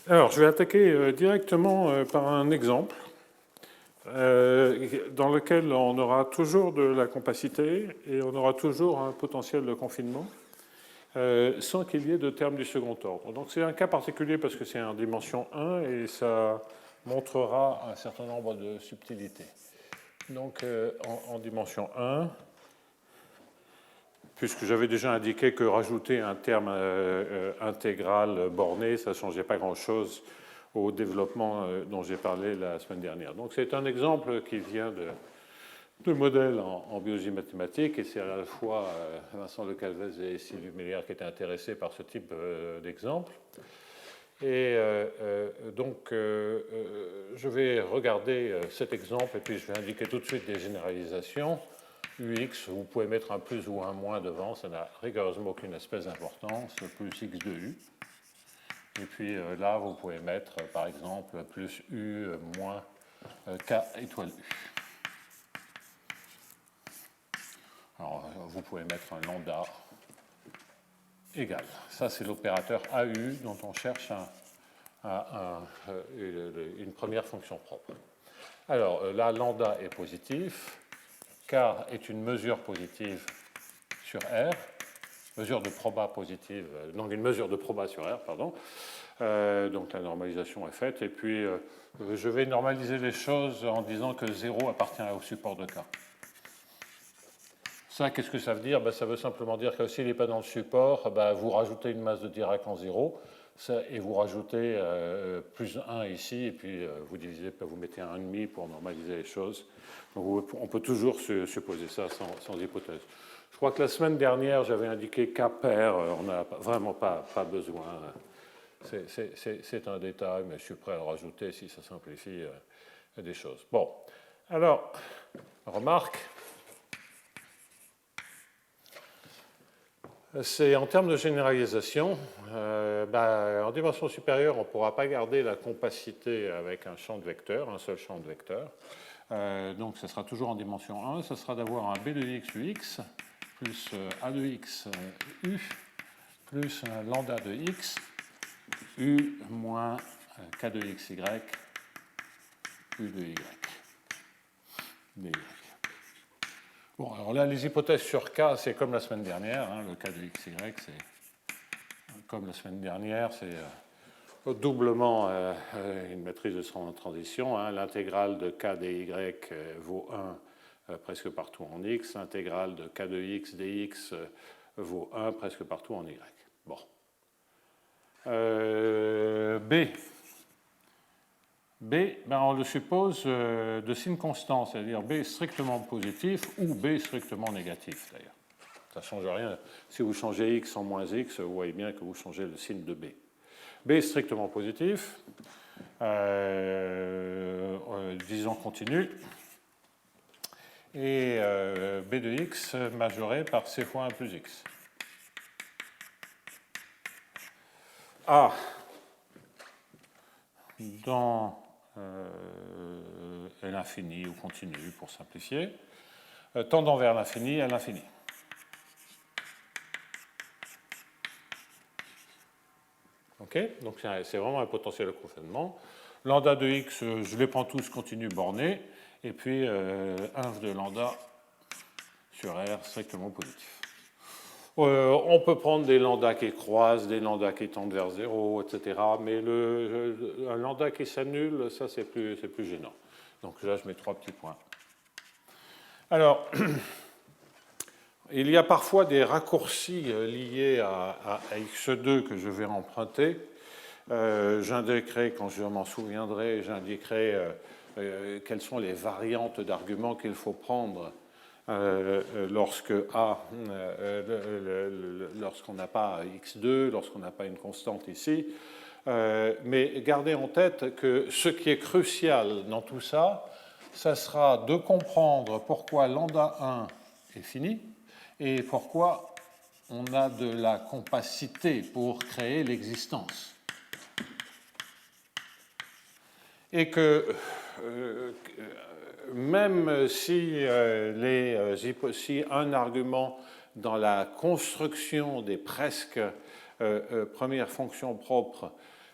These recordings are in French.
Alors, je vais attaquer directement par un exemple dans lequel on aura toujours de la compacité et on aura toujours un potentiel de confinement sans qu'il y ait de termes du second ordre. Donc c'est un cas particulier parce que c'est en dimension 1 et ça montrera un certain nombre de subtilités. Donc en dimension 1, puisque j'avais déjà indiqué que rajouter un terme intégral borné, ça ne changeait pas grand-chose au développement dont j'ai parlé la semaine dernière. Donc c'est un exemple qui vient de modèles en biologie mathématique, et c'est à la fois Vincent Le Calvez et Sylvie Mélière qui étaient intéressés par ce type d'exemple. Et donc, je vais regarder cet exemple et puis je vais indiquer tout de suite des généralisations. UX, vous pouvez mettre un plus ou un moins devant, ça n'a rigoureusement aucune espèce d'importance, plus x de u. Et puis là, vous pouvez mettre, par exemple, plus u moins k étoile u. Alors, vous pouvez mettre un lambda égal. Ça, c'est l'opérateur AU dont on cherche une première fonction propre. Alors, là, lambda est positif, car est une mesure positive sur R, mesure de proba positive, donc une mesure de proba sur R, pardon. Donc la normalisation est faite, et puis je vais normaliser les choses en disant que 0 appartient au support de K. Ça, qu'est-ce que ça veut dire? Ça veut simplement dire que s'il n'est pas dans le support, vous rajoutez une masse de Dirac en 0, et vous rajoutez plus 1 ici, et puis vous divisez, vous mettez un 1,5 pour normaliser les choses. Donc on peut toujours supposer ça sans hypothèse. Je crois que la semaine dernière, j'avais indiqué K pair, on n'a vraiment pas besoin. C'est un détail, mais je suis prêt à le rajouter si ça simplifie des choses. Bon, alors, remarque. C'est en termes de généralisation, en dimension supérieure, on ne pourra pas garder la compacité avec un champ de vecteurs, un seul champ de vecteurs. Donc, ce sera toujours en dimension 1. Ce sera d'avoir un B de x ux plus A de x u plus un lambda de x u moins k de x y u de y dy. Bon, alors là, les hypothèses sur K, c'est comme la semaine dernière. Le K de XY, c'est comme la semaine dernière, c'est doublement une matrice de transition. L'intégrale de K dy vaut 1 presque partout en X. L'intégrale de K de X dx vaut 1 presque partout en Y. Bon. B, on le suppose de signe constant, c'est-à-dire B strictement positif ou B strictement négatif, d'ailleurs. Ça ne change rien. Si vous changez X en moins X, vous voyez bien que vous changez le signe de B. B est strictement positif, disons continu, et B de X majoré par C fois 1 plus X. A, dans l'infini ou continu pour simplifier, tendant vers l'infini à l'infini. Ok, donc c'est vraiment un potentiel de confinement. Lambda de x, je les prends tous continu borné, et puis 1 de lambda sur R strictement positif. On peut prendre des lambdas qui croisent, des lambdas qui tendent vers 0, etc. Mais un lambda qui s'annule, ça c'est plus gênant. Donc là, je mets 3 petits points. Alors, il y a parfois des raccourcis liés à x2 que je vais emprunter. J'indiquerai, quand je m'en souviendrai, j'indiquerai quelles sont les variantes d'arguments qu'il faut prendre lorsqu'on n'a pas x2, lorsqu'on n'a pas une constante ici. Mais gardez en tête que ce qui est crucial dans tout ça, ça sera de comprendre pourquoi lambda 1 est fini et pourquoi on a de la compacité pour créer l'existence. Et que même si un argument dans la construction des presque premières fonctions propres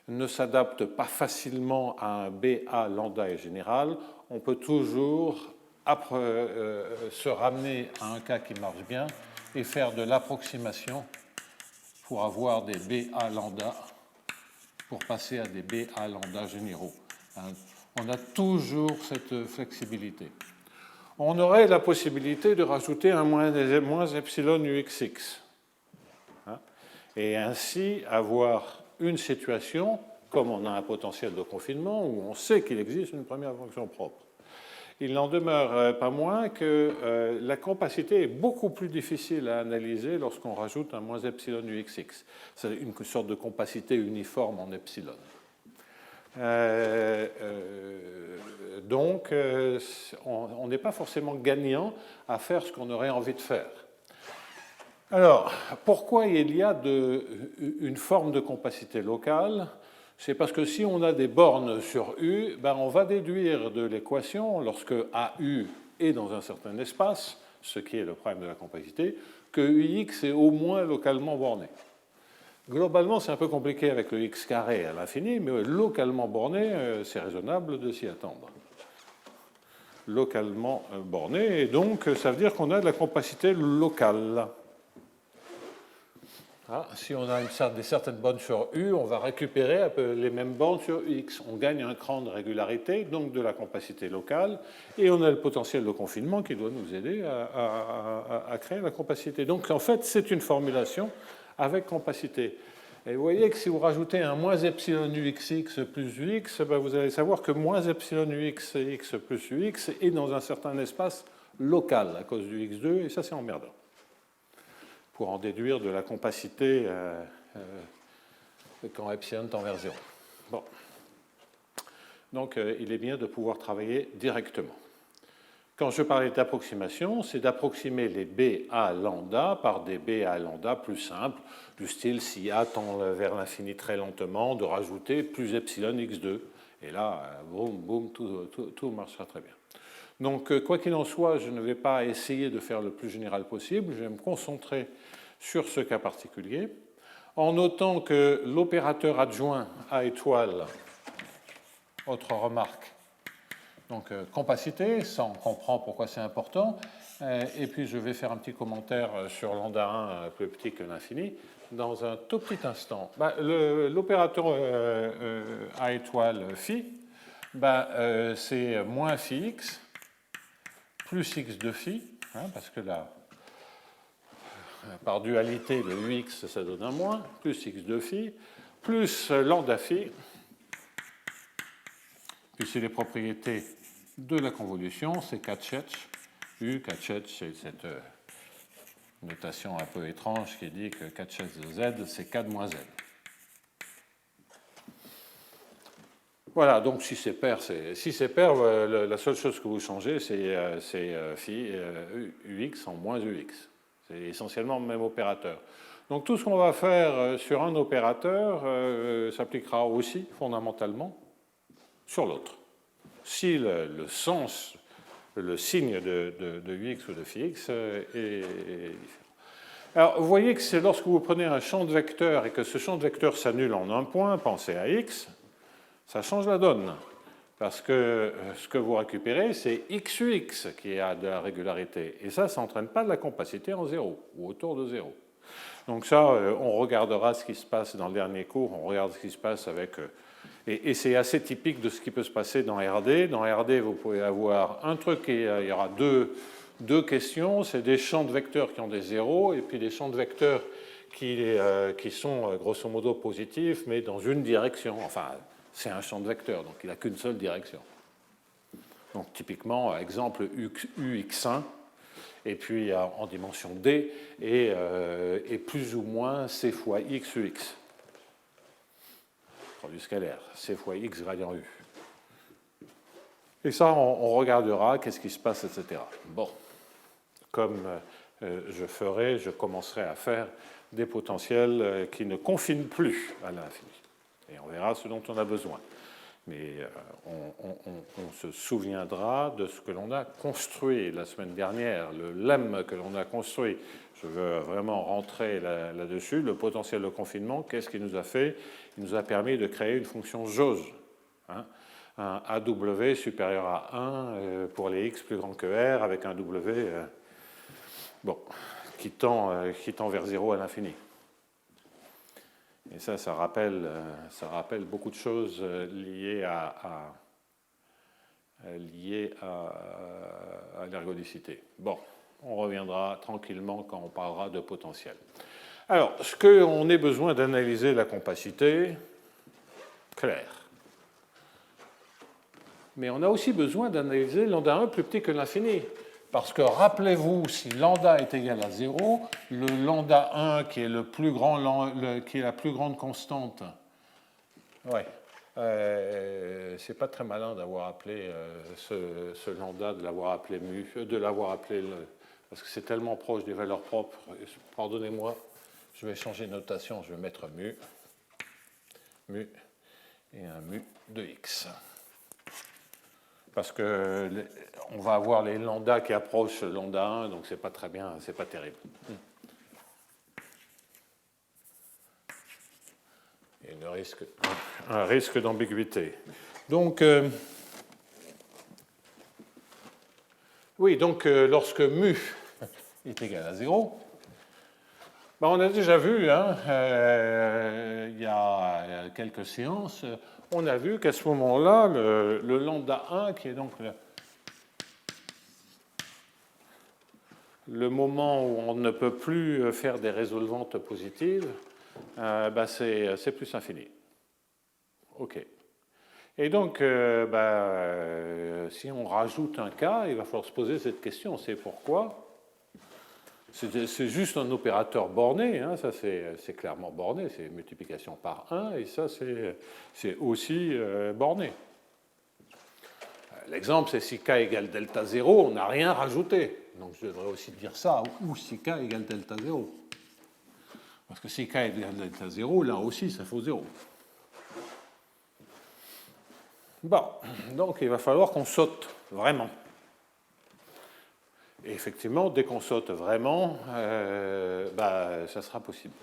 ne s'adapte pas facilement à un BA lambda et général, on peut toujours se ramener à un cas qui marche bien et faire de l'approximation pour avoir des BA lambda, pour passer à des BA lambda généraux. On a toujours cette flexibilité. On aurait la possibilité de rajouter un moins epsilon uxx. Et ainsi avoir une situation, comme on a un potentiel de confinement, où on sait qu'il existe une première fonction propre. Il n'en demeure pas moins que la compacité est beaucoup plus difficile à analyser lorsqu'on rajoute un moins epsilon uxx. C'est une sorte de compacité uniforme en epsilon. Donc, on n'est pas forcément gagnant à faire ce qu'on aurait envie de faire. Alors, pourquoi il y a une forme de compacité locale? C'est parce que si on a des bornes sur U, ben on va déduire de l'équation, lorsque AU est dans un certain espace, ce qui est le problème de la compacité, que UX est au moins localement borné. Globalement, c'est un peu compliqué avec le x carré à l'infini, mais localement borné, c'est raisonnable de s'y attendre. Localement borné, et donc ça veut dire qu'on a de la compacité locale. Si on a des certaines bornes sur U, on va récupérer un peu les mêmes bornes sur X. On gagne un cran de régularité, donc de la compacité locale, et on a le potentiel de confinement qui doit nous aider à créer la compacité. Donc en fait, c'est une formulation avec compacité. Et vous voyez que si vous rajoutez un moins epsilon uxx plus ux, ben vous allez savoir que moins epsilon uxx plus ux est dans un certain espace local à cause du x2, et ça c'est emmerdant, pour en déduire de la compacité quand epsilon tend vers 0. Bon. Donc il est bien de pouvoir travailler directement. Quand je parlais d'approximation, c'est d'approximer les B à lambda par des B à lambda plus simples, du style si A tend vers l'infini très lentement, de rajouter plus epsilon x2. Et là, boum, boum, tout marchera très bien. Donc, quoi qu'il en soit, je ne vais pas essayer de faire le plus général possible, je vais me concentrer sur ce cas particulier, en notant que l'opérateur adjoint A étoile, autre remarque, donc compacité, ça on comprend pourquoi c'est important, et puis je vais faire un petit commentaire sur lambda 1 plus petit que l'infini dans un tout petit instant. L'opérateur A étoile phi, c'est moins phi x plus x de phi, parce que là, par dualité, le ux, ça donne un moins, plus x de phi, plus lambda phi, puis c'est les propriétés de la convolution, c'est Katchech, U, Katchech, c'est cette notation un peu étrange qui dit que Katchech de z, c'est K de moins z. Voilà, donc si c'est pair, la seule chose que vous changez, c'est phi ux en moins ux. C'est essentiellement le même opérateur. Donc tout ce qu'on va faire sur un opérateur s'appliquera aussi fondamentalement sur l'autre. Si le sens, le signe de ux ou de phi x est différent. Alors vous voyez que c'est lorsque vous prenez un champ de vecteurs et que ce champ de vecteurs s'annule en un point, pensez à x, ça change la donne. Parce que ce que vous récupérez, c'est xux qui a de la régularité. Et ça n'entraîne pas de la compacité en 0, ou autour de 0. Donc ça, on regardera ce qui se passe dans le dernier cours, on regarde ce qui se passe avec... Et c'est assez typique de ce qui peut se passer dans RD. Dans RD, vous pouvez avoir un truc, il y aura deux questions, c'est des champs de vecteurs qui ont des zéros, et puis des champs de vecteurs qui sont grosso modo positifs, mais dans une direction. Enfin, c'est un champ de vecteurs, donc il n'a qu'une seule direction. Donc typiquement, exemple UX1, et puis en dimension D, et plus ou moins C fois XUX. Du scalaire, C fois X gradient U. Et ça, on regardera qu'est-ce qui se passe, etc. Bon, comme je commencerai à faire des potentiels qui ne confinent plus à l'infini. Et on verra ce dont on a besoin. Mais on se souviendra de ce que l'on a construit la semaine dernière, le lemme que l'on a construit. Je veux vraiment rentrer là-dessus. Le potentiel de confinement, qu'est-ce qu'il nous a fait? Il nous a permis de créer une fonction jauge. Hein, un AW supérieur à 1 pour les x plus grand que R, avec un W bon, qui tend vers 0 à l'infini. Et ça rappelle beaucoup de choses liées à l'ergodicité. Bon, on reviendra tranquillement quand on parlera de potentiel. Alors, ce qu'on ait besoin d'analyser la compacité, clair. Mais on a aussi besoin d'analyser lambda 1 plus petit que l'infini. Parce que rappelez-vous, si lambda est égal à 0, le lambda 1 qui est, qui est la plus grande constante, ouais, c'est pas très malin d'avoir appelé ce lambda, de l'avoir appelé mu, parce que c'est tellement proche des valeurs propres. Pardonnez-moi, je vais changer de notation, je vais mettre mu et un mu de x. Parce qu'on va avoir les lambda qui approchent lambda 1, donc c'est pas très bien, c'est pas terrible. Il y a un risque d'ambiguïté. Donc, oui, donc lorsque mu est égal à 0, ben on a déjà vu, hein, il y a quelques séances, on a vu qu'à ce moment-là, le lambda 1, qui est donc le moment où on ne peut plus faire des résolvantes positives, ben c'est plus infini. OK. Et donc, si on rajoute un cas, il va falloir se poser cette question, c'est pourquoi? C'est juste un opérateur borné, hein, ça c'est clairement borné, c'est multiplication par 1, et ça c'est aussi borné. L'exemple, c'est si k égale delta 0, on n'a rien rajouté. Donc je devrais aussi dire ça, ou si k égale delta 0. Parce que si k égale delta 0, là aussi ça vaut 0. Bon, donc il va falloir qu'on saute vraiment. Et effectivement, dès qu'on saute vraiment, ça sera possible.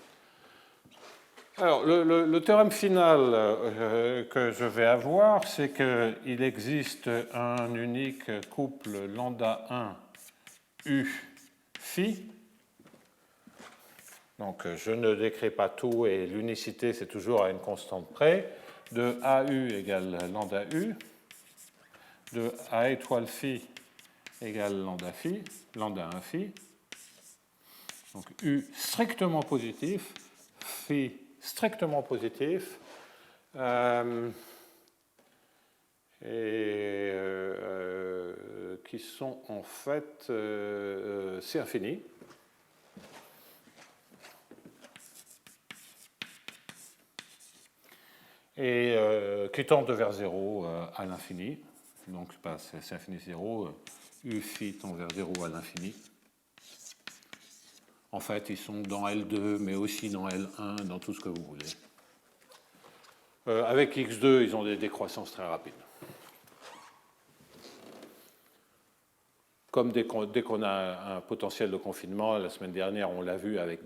Alors, le théorème final que je vais avoir, c'est qu'il existe un unique couple lambda 1 U phi. Donc, je ne décris pas tout et l'unicité, c'est toujours à une constante près, de AU égale lambda U, de A étoile phi égale lambda phi, lambda 1 phi. Donc U strictement positif, phi strictement positif, qui sont en fait C infini. Et qui tendent vers 0 à l'infini. Donc c'est infini 0, U phi tend vers 0 à l'infini. En fait, ils sont dans L2, mais aussi dans L1, dans tout ce que vous voulez. Avec X2, ils ont des décroissances très rapides. Comme dès qu'on a un potentiel de confinement, la semaine dernière, on l'a vu avec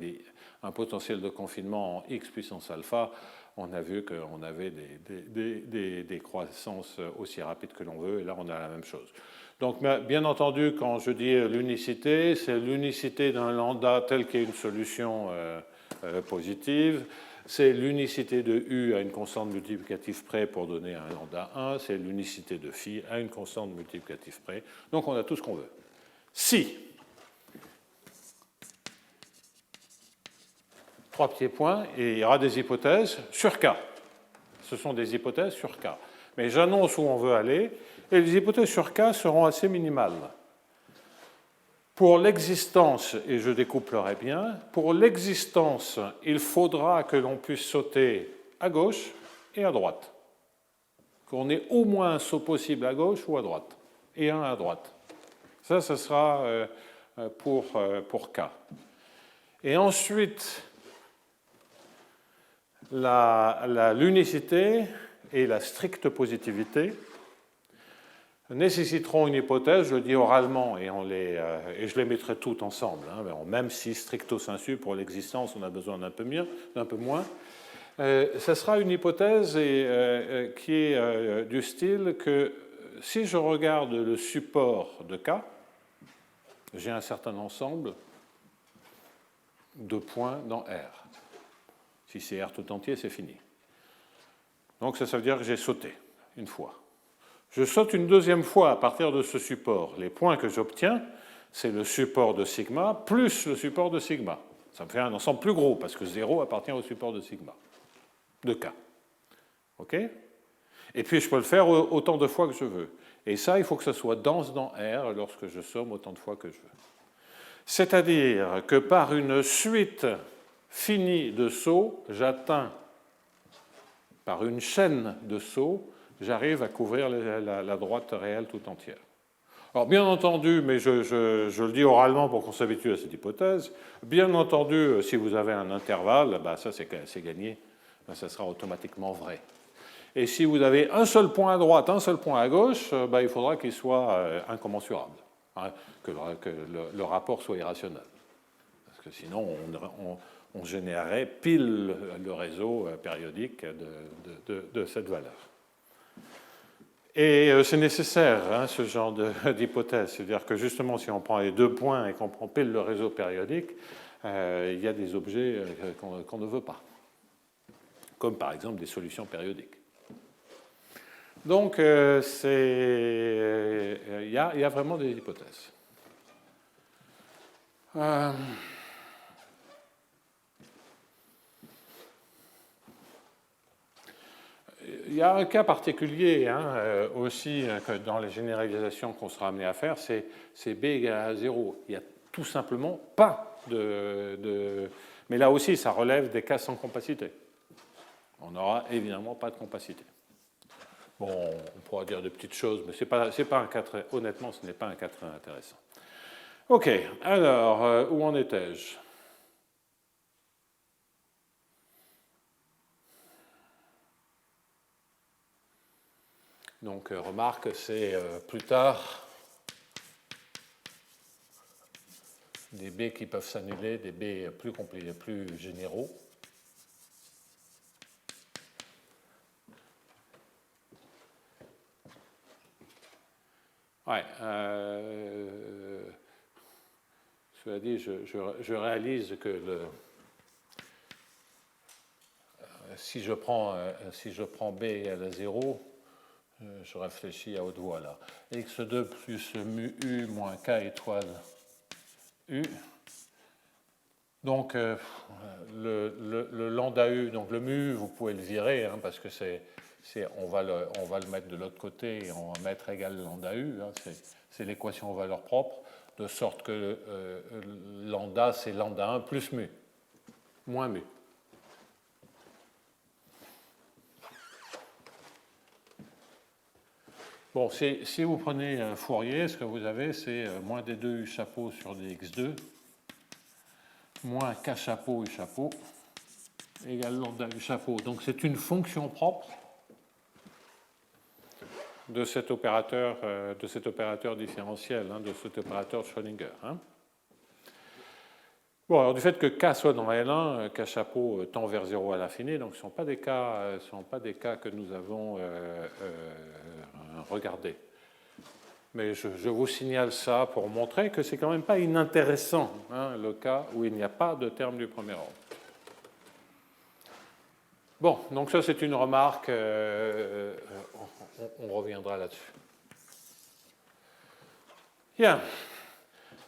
un potentiel de confinement en X puissance alpha, on a vu qu'on avait des croissances aussi rapides que l'on veut, et là, on a la même chose. Donc, bien entendu, quand je dis l'unicité, c'est l'unicité d'un lambda tel qu'il y a une solution positive. C'est l'unicité de U à une constante multiplicative près pour donner un lambda 1. C'est l'unicité de phi à une constante multiplicative près. Donc, on a tout ce qu'on veut. Si, 3 petits points, et il y aura des hypothèses sur K. Ce sont des hypothèses sur K. Mais j'annonce où on veut aller, et les hypothèses sur K seront assez minimales. Pour l'existence, et je découplerai bien, pour l'existence, il faudra que l'on puisse sauter à gauche et à droite. Qu'on ait au moins un saut possible à gauche ou à droite, et un à droite. Ça, ce sera pour K. Et ensuite, l'unicité, et la stricte positivité nécessiteront une hypothèse, je le dis oralement, et je les mettrai toutes ensemble, hein, même si stricto sensu, pour l'existence, on a besoin d'un peu moins. Ça sera une hypothèse qui est du style que si je regarde le support de K, j'ai un certain ensemble de points dans R. Si c'est R tout entier, c'est fini. Donc ça veut dire que j'ai sauté une fois. Je saute une deuxième fois à partir de ce support. Les points que j'obtiens, c'est le support de sigma plus le support de sigma. Ça me fait un ensemble plus gros parce que 0 appartient au support de sigma, de K. OK? Et puis je peux le faire autant de fois que je veux. Et ça, il faut que ça soit dense dans R lorsque je somme autant de fois que je veux. C'est-à-dire que par une suite finie de sauts, j'atteins, par une chaîne de sauts, j'arrive à couvrir la droite réelle tout entière. Alors, bien entendu, mais je le dis oralement pour qu'on s'habitue à cette hypothèse, bien entendu, si vous avez un intervalle, ça c'est gagné, ça sera automatiquement vrai. Et si vous avez un seul point à droite, un seul point à gauche, il faudra qu'il soit incommensurable, hein, que le rapport soit irrationnel. Parce que sinon, on générerait pile le réseau périodique de cette valeur. Et c'est nécessaire, hein, ce genre d'hypothèse. C'est-à-dire que justement, si on prend les deux points et qu'on prend pile le réseau périodique, il y a des objets qu'on ne veut pas. Comme par exemple des solutions périodiques. Donc, il y a vraiment des hypothèses. Il y a un cas particulier aussi que dans les généralisations qu'on sera amené à faire, c'est B égale à 0. Il n'y a tout simplement pas de... Mais là aussi, ça relève des cas sans compacité. On n'aura évidemment pas de compacité. Bon, on pourra dire de petites choses, mais c'est pas un cas très... Honnêtement, ce n'est pas un cas très intéressant. OK, alors, où en étais-je ? Donc, remarque, c'est plus tard des B qui peuvent s'annuler, des B plus compliqués, plus généraux. Ouais. Cela dit, je réalise que si je prends B égale à 0, je réfléchis à haute voix là. X2 plus mu U moins K étoile U. Donc, le lambda U, donc le mu U, vous pouvez le virer, hein, parce que on va le mettre de l'autre côté et on va mettre égal lambda U. Hein, c'est l'équation aux valeurs propres, de sorte que lambda, c'est lambda 1 plus mu, moins mu. Bon, si vous prenez Fourier, ce que vous avez, c'est moins D2 U chapeau sur dx2, moins K chapeau U chapeau, égale lambda U chapeau. Donc c'est une fonction propre de cet opérateur différentiel, hein, de cet opérateur de Schrödinger. Hein. Bon, alors du fait que K soit dans L1, K chapeau tend vers 0 à l'infini, donc ce ne sont pas des cas que nous avons regardés. Mais je vous signale ça pour montrer que c'est quand même pas inintéressant, hein, le cas où il n'y a pas de terme du premier ordre. Bon, donc ça c'est une remarque, on reviendra là-dessus. Bien.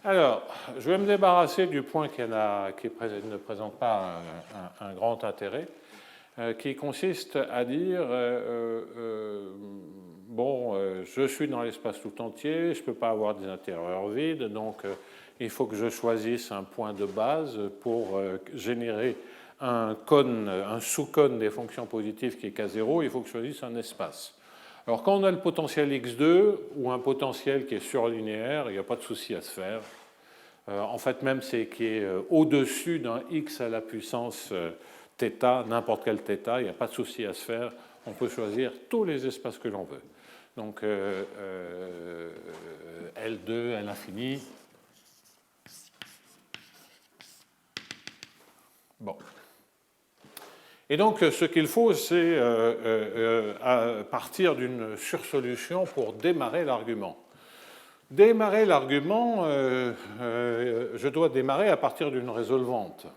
Alors, je vais me débarrasser du point qui ne présente pas un grand intérêt, qui consiste à dire, je suis dans l'espace tout entier, je ne peux pas avoir des intérieurs vides, donc il faut que je choisisse un point de base pour générer un sous-cône des fonctions positives qui est K0, il faut que je choisisse un espace. Alors quand on a le potentiel x2 ou un potentiel qui est surlinéaire, il n'y a pas de souci à se faire. En fait, même c'est qui est au-dessus d'un x à la puissance θ, n'importe quel θ, il n'y a pas de souci à se faire. on peut choisir tous les espaces que l'on veut. Donc L2, L infini. Bon. Et donc, ce qu'il faut, c'est partir d'une sursolution pour démarrer l'argument. Démarrer l'argument, je dois démarrer à partir d'une résolvante.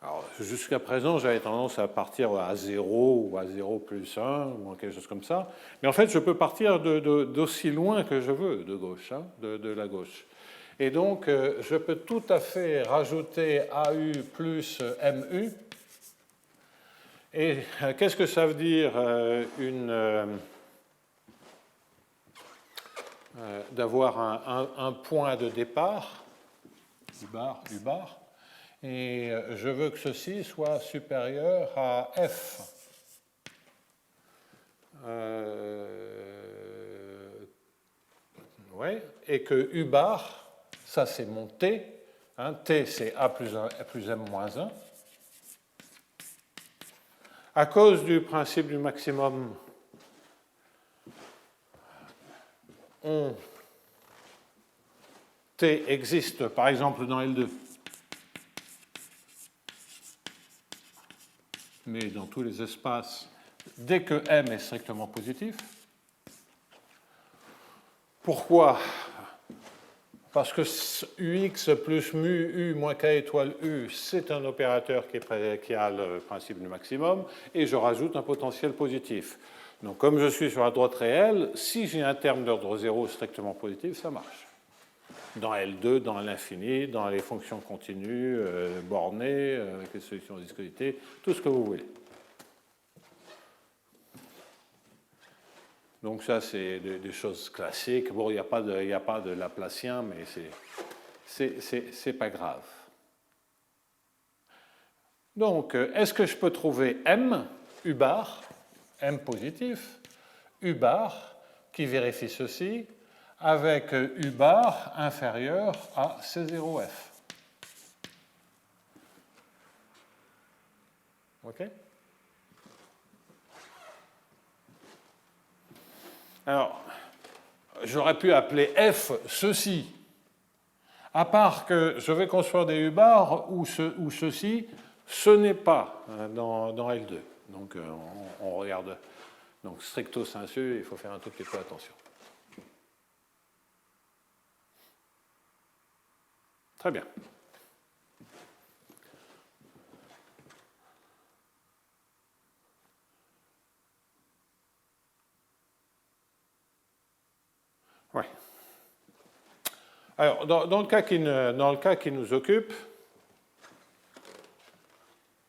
Alors, jusqu'à présent, j'avais tendance à partir à 0 ou à 0 plus 1 ou quelque chose comme ça. Mais en fait, je peux partir d'aussi loin que je veux de gauche, hein, de la gauche. Et donc, je peux tout à fait rajouter AU plus MU. Et qu'est-ce que ça veut dire d'avoir un point de départ, U bar, et je veux que ceci soit supérieur à F. Ouais, et que U bar, ça c'est mon T, hein, T c'est A plus M moins 1. À cause du principe du maximum, T existe par exemple dans L2, mais dans tous les espaces dès que M est strictement positif. Pourquoi? Parce que UX plus mu U moins K étoile U, c'est un opérateur qui a le principe du maximum, et je rajoute un potentiel positif. Donc comme je suis sur la droite réelle, si j'ai un terme d'ordre 0 strictement positif, ça marche. Dans L2, dans l'infini, dans les fonctions continues, bornées, avec les solutions de viscosité, tout ce que vous voulez. Donc ça, c'est des choses classiques. Bon, il n'y a pas de Laplacien, mais c'est pas grave. Donc, est-ce que je peux trouver M, U bar, M positif, U bar, qui vérifie ceci, avec U bar inférieur à C0F? OK? Alors, j'aurais pu appeler F ceci, à part que je vais construire des U-bars où ceci, ce n'est pas dans L2. Donc, on regarde. Donc, stricto sensu, il faut faire un tout petit peu attention. Très bien. Ouais. Alors, dans le cas qui nous occupe,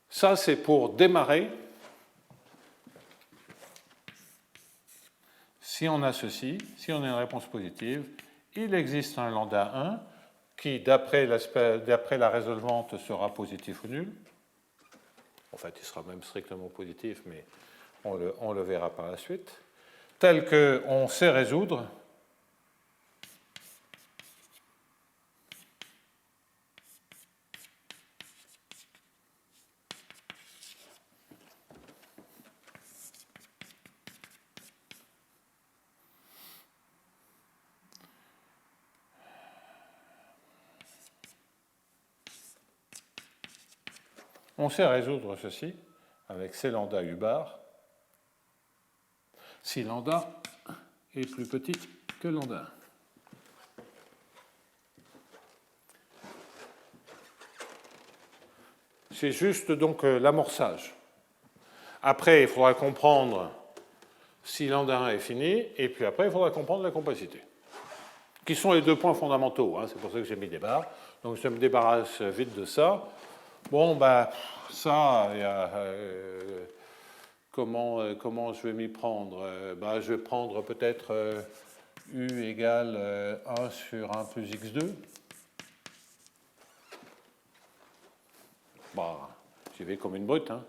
ça c'est pour démarrer. Si on a ceci, si on a une réponse positive, il existe un lambda 1 qui, d'après la résolvante, sera positif ou nul. En fait, il sera même strictement positif, mais on le verra par la suite. Tel qu'on sait résoudre. On sait résoudre ceci avec C lambda U bar si lambda est plus petit que lambda 1. C'est juste donc l'amorçage. Après, il faudra comprendre si lambda 1 est fini, et puis après, il faudra comprendre la compacité, qui sont les deux points fondamentaux. Hein, c'est pour ça que j'ai mis des barres. Donc, je me débarrasse vite de ça. Bon, ben, ça, comment je vais m'y prendre? Ben, je vais prendre peut-être U égale 1 sur 1 plus x2. Bah, j'y vais comme une brute. Hein.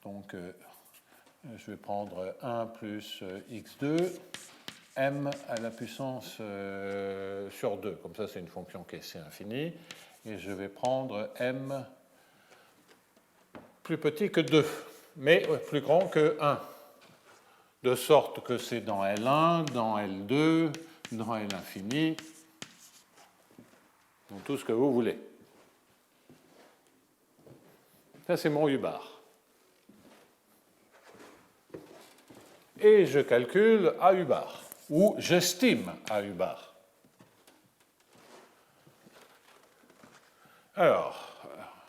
Donc, je vais prendre 1 plus x2, m à la puissance sur 2. Comme ça, c'est une fonction qui est C infinie. Et je vais prendre m plus petit que 2, mais plus grand que 1. De sorte que c'est dans L1, dans L2, dans L infini, dans tout ce que vous voulez. Ça, c'est mon U-bar. Et je calcule A U-bar, ou j'estime A U-bar. Alors,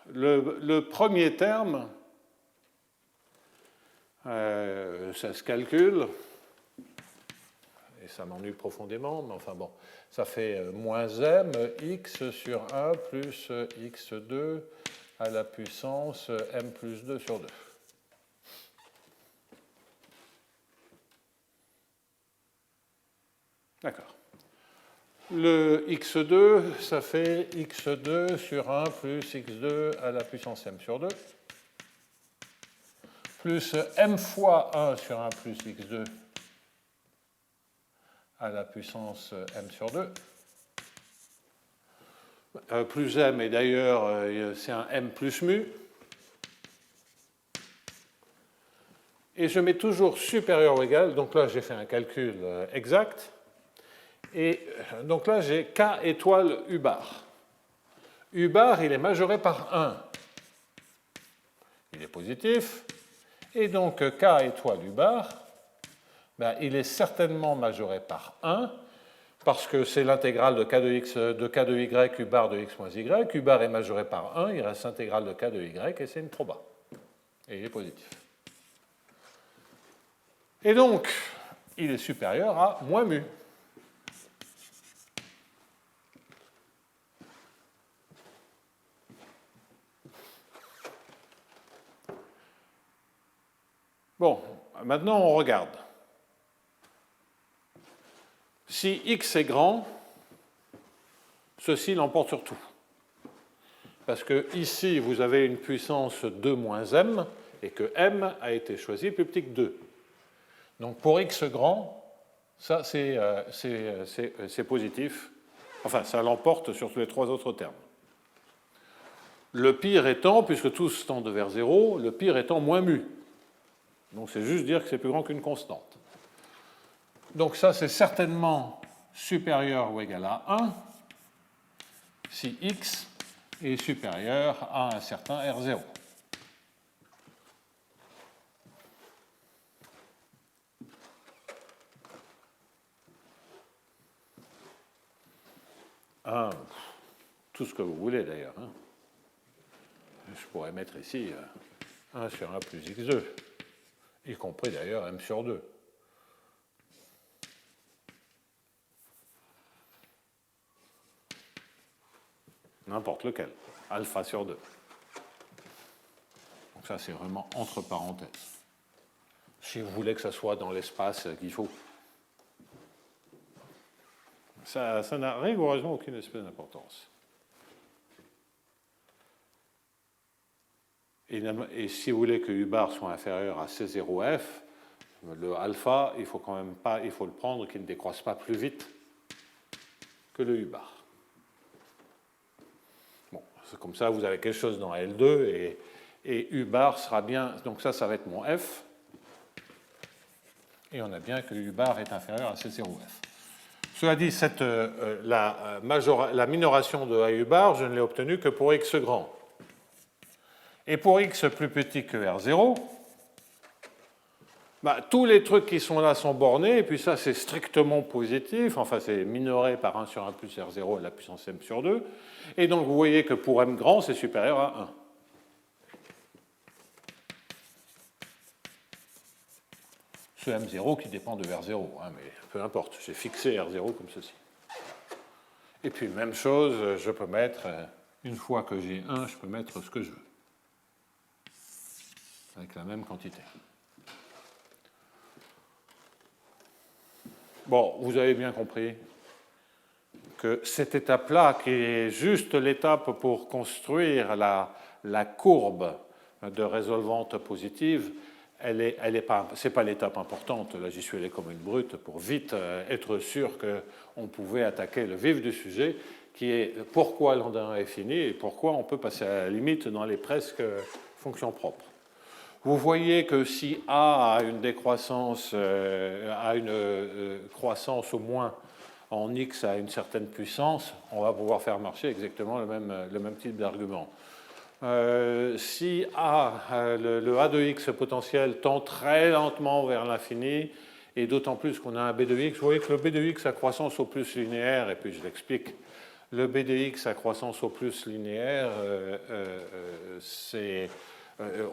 le premier terme, ça se calcule, et ça m'ennuie profondément, mais enfin bon, ça fait moins m x sur 1 plus x2 à la puissance m plus 2 sur 2. D'accord. Le x2, ça fait x2 sur 1 plus x2 à la puissance m sur 2, plus m fois 1 sur 1 plus x2 à la puissance m sur 2, plus m, et d'ailleurs c'est un m plus mu, et je mets toujours supérieur ou égal, donc là j'ai fait un calcul exact, et donc là j'ai k étoile u bar. U bar, il est majoré par 1. Il est positif, et donc k étoile u bar, ben, il est certainement majoré par 1, parce que c'est l'intégrale de k de x de k de y u bar de x moins y. U bar est majoré par 1, il reste l'intégrale de k de y, et c'est une proba. Et il est positif. Et donc, il est supérieur à moins mu. Bon, maintenant on regarde. Si x est grand, ceci l'emporte sur tout. Parce que ici, vous avez une puissance 2 moins m, et que m a été choisi plus petit que 2. Donc pour x grand, ça c'est positif. Enfin, ça l'emporte sur tous les trois autres termes. Le pire étant, puisque tous tendent vers 0, le pire étant moins mu. Donc c'est juste dire que c'est plus grand qu'une constante. Donc ça, c'est certainement supérieur ou égal à 1 si x est supérieur à un certain R0. Tout ce que vous voulez d'ailleurs. Hein. Je pourrais mettre ici 1 sur 1 plus x2, y compris d'ailleurs m sur 2. N'importe lequel, alpha sur 2. Donc ça, c'est vraiment entre parenthèses. Si vous voulez que ça soit dans l'espace qu'il faut. Ça n'a rigoureusement aucune espèce d'importance. Et si vous voulez que U bar soit inférieur à C0F, le alpha, il faut quand même pas, il faut le prendre qu'il ne décroisse pas plus vite que le U bar. Bon, c'est comme ça, vous avez quelque chose dans L2 et U bar sera bien, donc ça va être mon F. Et on a bien que U bar est inférieur à C0F. Cela dit, la minoration de AU bar, je ne l'ai obtenue que pour x grand. Et pour x plus petit que R0, bah, tous les trucs qui sont là sont bornés, et puis ça c'est strictement positif, enfin c'est minoré par 1 sur 1 plus R0 à la puissance m sur 2, et donc vous voyez que pour m grand c'est supérieur à 1. Ce m0 qui dépend de R0, hein, mais peu importe, j'ai fixé R0 comme ceci. Et puis même chose, je peux mettre, une fois que j'ai 1, je peux mettre ce que je veux, avec la même quantité. Bon, vous avez bien compris que cette étape-là, qui est juste l'étape pour construire la courbe de résolvante positive, c'est pas l'étape importante. Là, j'y suis allé comme une brute pour vite être sûr qu'on pouvait attaquer le vif du sujet, qui est pourquoi lambda 1 est fini et pourquoi on peut passer à la limite dans les presque fonctions propres. Vous voyez que si A a une décroissance, croissance au moins en x à une certaine puissance, on va pouvoir faire marcher exactement le même type d'argument. Si A, le A de x potentiel tend très lentement vers l'infini, et d'autant plus qu'on a un B de x, vous voyez que le B de x à croissance au plus linéaire, et puis je l'explique, le B de x à croissance au plus linéaire,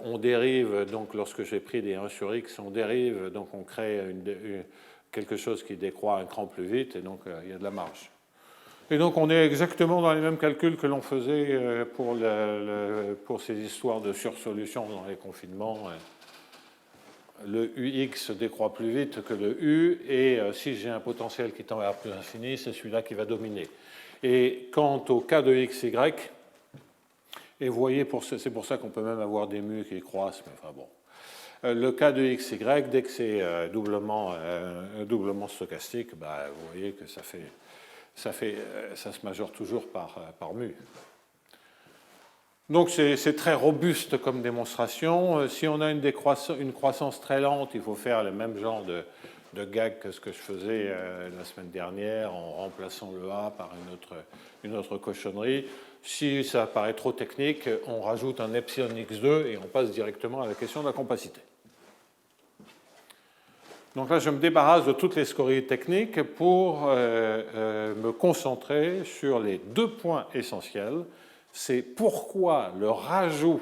on dérive, donc lorsque j'ai pris des 1 sur x, on dérive, donc on crée quelque chose qui décroît un cran plus vite, et donc il y a de la marge. Et donc on est exactement dans les mêmes calculs que l'on faisait pour ces histoires de sursolution dans les confinements. Le UX décroît plus vite que le U, et si j'ai un potentiel qui tend vers plus infini, c'est celui-là qui va dominer. Et quant au cas de XY, et vous voyez, c'est pour ça qu'on peut même avoir des mu qui croissent, mais enfin bon. Le cas de XY, dès que c'est doublement stochastique, bah, vous voyez que ça se majeure toujours par mu. Donc c'est très robuste comme démonstration. Si on a une croissance très lente, il faut faire le même genre de gag que ce que je faisais la semaine dernière en remplaçant le A par une autre cochonnerie. Si ça paraît trop technique, on rajoute un epsilon x2 et on passe directement à la question de la compacité. Donc là, je me débarrasse de toutes les scories techniques pour me concentrer sur les deux points essentiels. C'est pourquoi le rajout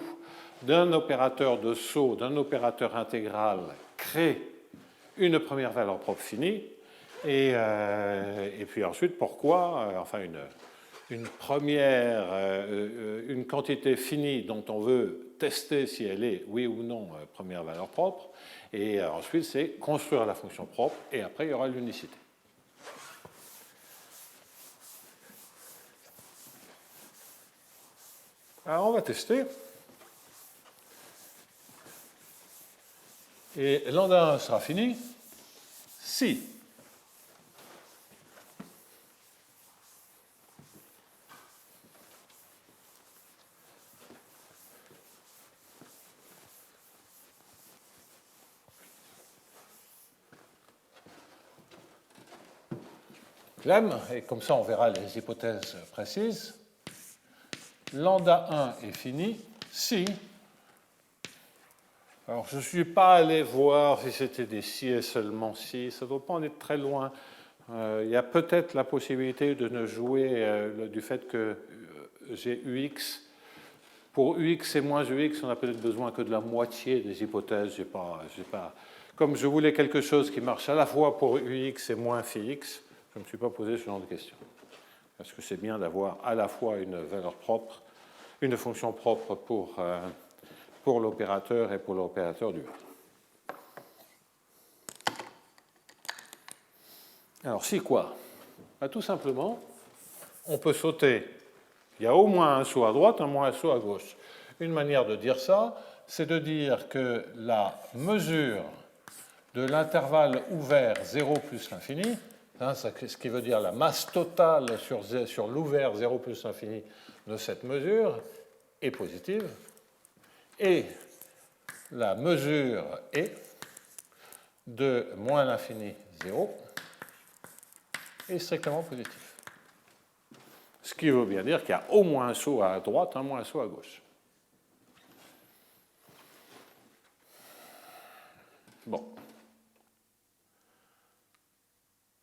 d'un opérateur de saut, d'un opérateur intégral, crée une première valeur propre finie, et puis ensuite pourquoi, une quantité finie dont on veut tester si elle est, oui ou non, première valeur propre, et ensuite c'est construire la fonction propre, et après il y aura l'unicité. Alors on va tester. Et lambda 1 sera fini si Clem, et comme ça on verra les hypothèses précises, lambda 1 est fini si... Alors je ne suis pas allé voir si c'était des si et seulement si, ça ne doit pas en être très loin. Il y a peut-être la possibilité de ne jouer du fait que j'ai UX. Pour UX et moins UX, on n'a peut-être besoin que de la moitié des hypothèses. Comme je voulais quelque chose qui marche à la fois pour UX et moins phi x, je ne me suis pas posé ce genre de questions. Parce que c'est bien d'avoir à la fois une valeur propre, une fonction propre pour l'opérateur et pour l'opérateur du A. Alors, si quoi? Tout simplement, on peut sauter. Il y a au moins un saut à droite, un moins un saut à gauche. Une manière de dire ça, c'est de dire que la mesure de l'intervalle ouvert 0 plus l'infini, ce qui veut dire la masse totale sur l'ouvert 0 plus l'infini de cette mesure, est positive. Et la mesure est de moins l'infini 0 est strictement positif. Ce qui veut bien dire qu'il y a au moins un saut à droite, un moins un saut à gauche. Bon.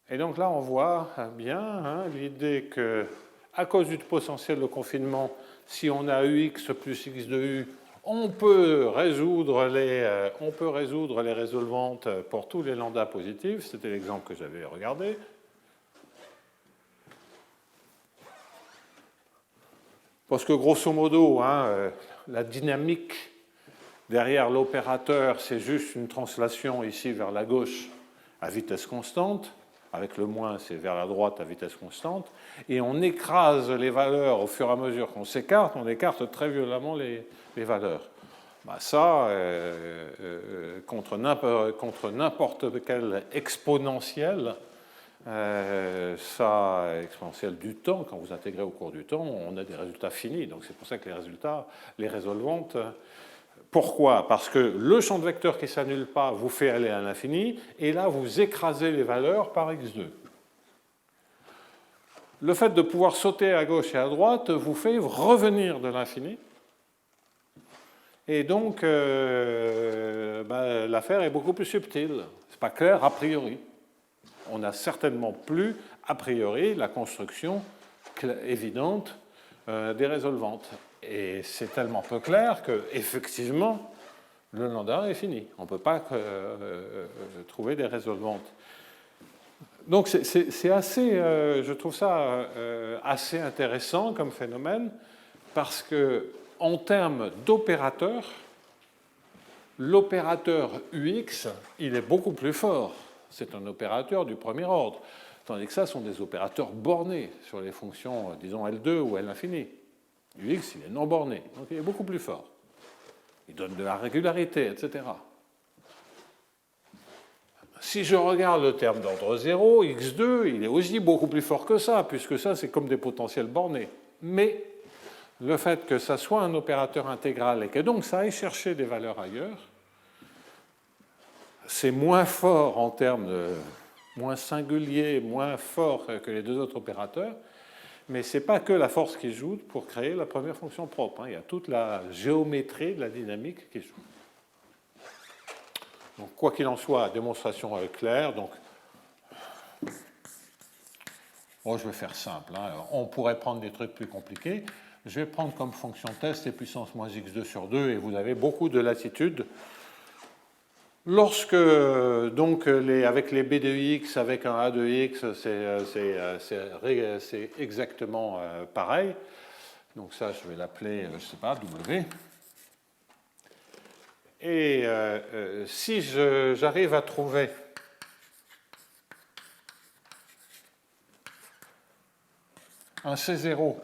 Et donc là, on voit bien l'idée que, à cause du potentiel de confinement, si on a UX plus X de U, on peut résoudre les résolvantes pour tous les lambdas positifs. C'était l'exemple que j'avais regardé. Parce que grosso modo, la dynamique derrière l'opérateur, c'est juste une translation ici vers la gauche à vitesse constante. Avec le moins, c'est vers la droite à vitesse constante. Et on écrase les valeurs au fur et à mesure qu'on s'écarte, on écarte très violemment les valeurs. bah ça, contre n'importe quel exponentiel, ça, exponentielle du temps, quand vous intégrez au cours du temps, on a des résultats finis. Donc c'est pour ça que les résultats, les résolvantes, pourquoi? Parce que le champ de vecteurs qui ne s'annule pas vous fait aller à l'infini, et là vous écrasez les valeurs par x2. Le fait de pouvoir sauter à gauche et à droite vous fait revenir de l'infini. Et donc, l'affaire est beaucoup plus subtile. Ce n'est pas clair a priori. On n'a certainement plus, a priori, la construction évidente des résolvantes. Et c'est tellement peu clair qu'effectivement, le lambda est fini. On ne peut pas trouver des résolvantes. Donc c'est assez, je trouve ça assez intéressant comme phénomène, parce que en termes d'opérateurs, l'opérateur UX, il est beaucoup plus fort. C'est un opérateur du premier ordre, tandis que ça sont des opérateurs bornés sur les fonctions, disons L2 ou L infini. UX, il est non borné, donc il est beaucoup plus fort. Il donne de la régularité, etc. Si je regarde le terme d'ordre 0, x2, il est aussi beaucoup plus fort que ça, puisque ça, c'est comme des potentiels bornés. Mais le fait que ça soit un opérateur intégral et que donc ça aille chercher des valeurs ailleurs, c'est moins fort en termes de moins singulier, moins fort que les deux autres opérateurs, mais ce n'est pas que la force qui joue pour créer la première fonction propre. Il y a toute la géométrie de la dynamique qui joue. Donc, quoi qu'il en soit, démonstration claire. Donc, je vais faire simple. On pourrait prendre des trucs plus compliqués. Je vais prendre comme fonction test et puissance moins x2 sur 2, et vous avez beaucoup de latitude. Lorsque, donc, avec les b de x, avec un a de x, c'est exactement pareil. Donc ça, je vais l'appeler, je ne sais pas, w. Et si j'arrive à trouver un C0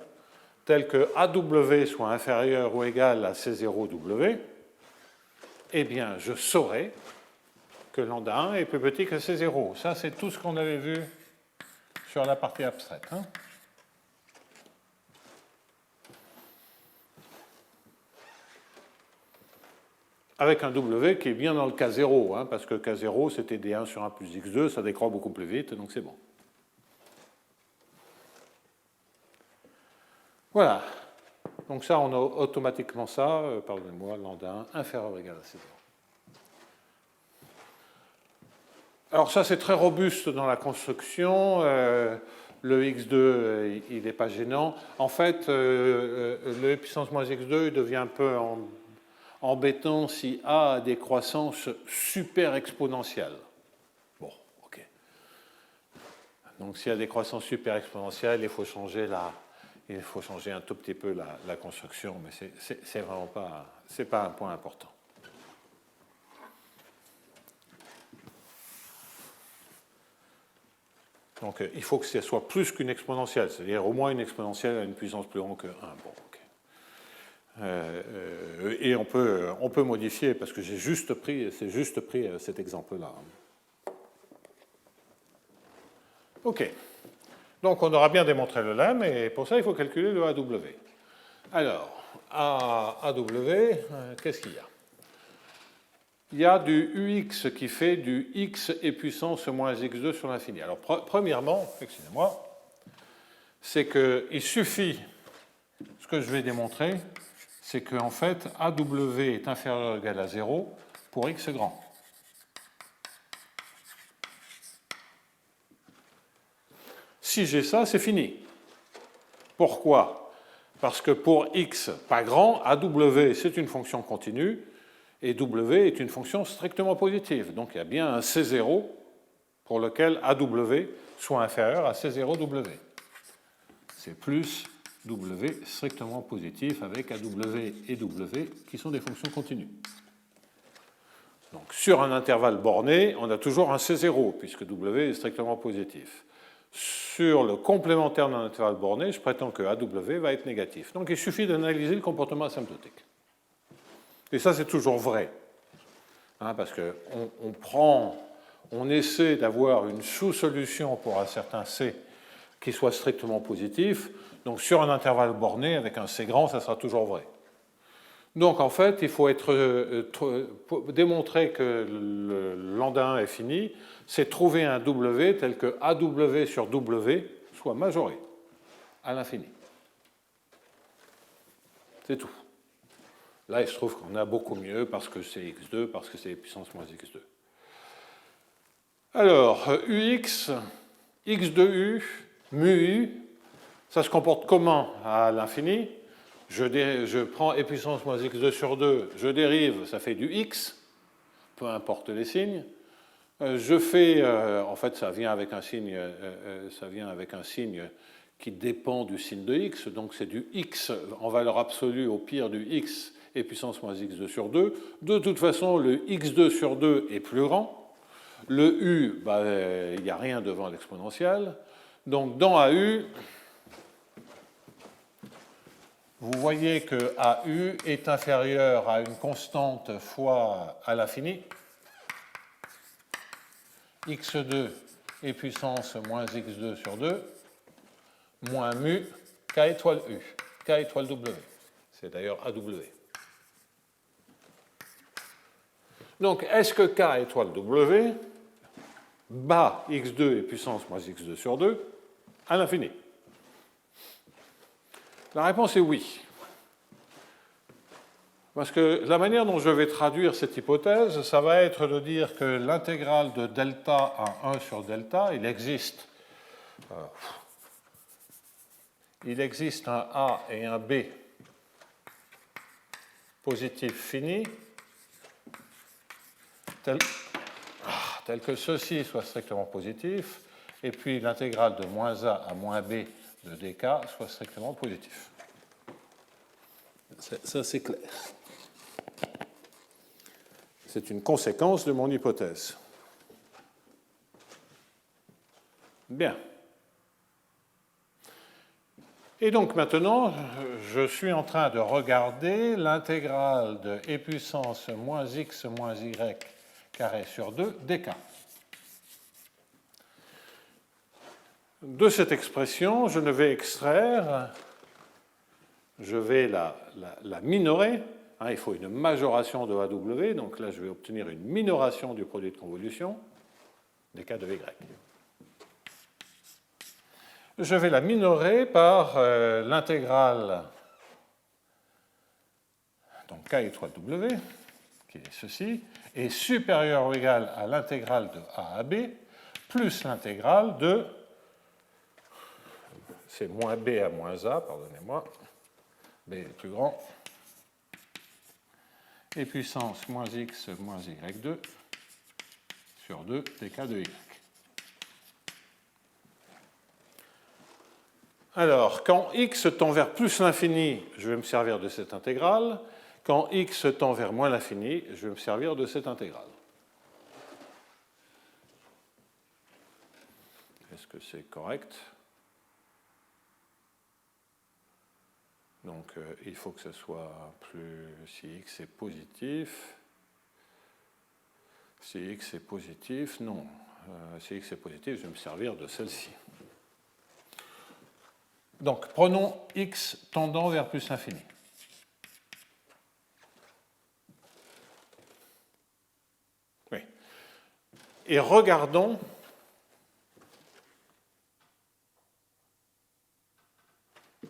tel que AW soit inférieur ou égal à C0W, eh bien, je saurai que lambda 1 est plus petit que C0. Ça, c'est tout ce qu'on avait vu sur la partie abstraite. Avec un W qui est bien dans le cas 0, parce que cas 0, c'était D1 sur 1 plus x2, ça décroît beaucoup plus vite, donc c'est bon. Voilà. Donc ça, on a automatiquement ça, pardonnez-moi, lambda 1 inférieur ou égal à C0. Alors ça, c'est très robuste dans la construction. Le x2, il n'est pas gênant. En fait, le puissance moins x2 il devient un peu embêtant si A a des croissances super exponentielles. Bon, ok. Donc s'il y a des croissances super exponentielles, il faut changer un tout petit peu la construction, mais c'est vraiment pas un point important. Donc il faut que ce soit plus qu'une exponentielle, c'est-à-dire au moins une exponentielle à une puissance plus grande que 1. Bon, okay. Et on peut modifier, parce que c'est juste pris cet exemple-là. OK. Donc on aura bien démontré le lemme, et pour ça il faut calculer le AW. Alors, AW, qu'est-ce qu'il y a? Il y a du UX qui fait du X et puissance moins X2 sur l'infini. Alors, premièrement, excusez-moi, c'est qu'il suffit, ce que je vais démontrer, c'est qu'en fait, AW est inférieur ou égal à 0 pour X grand. Si j'ai ça, c'est fini. Pourquoi? Parce que pour X pas grand, AW, c'est une fonction continue, et W est une fonction strictement positive. Donc il y a bien un C0 pour lequel AW soit inférieur à C0W. C'est plus W strictement positif avec AW et W qui sont des fonctions continues. Donc sur un intervalle borné, on a toujours un C0 puisque W est strictement positif. Sur le complémentaire d'un intervalle borné, je prétends que AW va être négatif. Donc il suffit d'analyser le comportement asymptotique. Et ça, c'est toujours vrai. Hein, parce on essaie d'avoir une sous-solution pour un certain C qui soit strictement positif. Donc sur un intervalle borné, avec un C grand, ça sera toujours vrai. Donc en fait, il faut démontrer que le lambda 1 est fini, c'est trouver un W tel que AW sur W soit majoré à l'infini. C'est tout. Là, il se trouve qu'on a beaucoup mieux parce que c'est x2, parce que c'est puissance moins x2. Alors, ux, x de u, mu u, ça se comporte comment à l'infini? Je prends e puissance moins x2 sur 2, je dérive, ça fait du x, peu importe les signes. Je fais, en fait, ça vient avec un signe qui dépend du signe de x, donc c'est du x en valeur absolue au pire du x et puissance moins x2 sur 2. De toute façon, le x2 sur 2 est plus grand. Le u, il n'y a rien devant l'exponentielle. Donc dans AU, vous voyez que AU est inférieur à une constante fois à l'infini. x2 et puissance moins x2 sur 2, moins mu k étoile u, k étoile w. C'est d'ailleurs AW. Donc, est-ce que k étoile w bat x2 et puissance moins x2 sur 2 à l'infini? La réponse est oui. Parce que la manière dont je vais traduire cette hypothèse, ça va être de dire que l'intégrale de delta à 1 sur delta, il existe un A et un B positif fini, tel que ceci soit strictement positif, et puis l'intégrale de moins A à moins B de dk soit strictement positif. Ça, c'est clair. C'est une conséquence de mon hypothèse. Bien. Et donc maintenant, je suis en train de regarder l'intégrale de e puissance moins x moins y carré sur 2 dk. De cette expression, je ne vais extraire, je vais la minorer. Il faut une majoration de AW, donc là je vais obtenir une minoration du produit de convolution, dk de y. Je vais la minorer par l'intégrale, donc k étoile w, qui est ceci, est supérieur ou égal à l'intégrale de a à b, plus l'intégrale de, c'est moins b à moins a, pardonnez-moi, b est plus grand, et puissance moins x moins y2 sur 2 dk de y. Alors, quand x tend vers plus l'infini, je vais me servir de cette intégrale. Quand x tend vers moins l'infini, je vais me servir de cette intégrale. Est-ce que c'est correct? Donc, il faut que ce soit plus... Si x est positif... Si x est positif, non. Si x est positif, je vais me servir de celle-ci. Donc, prenons x tendant vers plus l'infini. Oui. Et regardons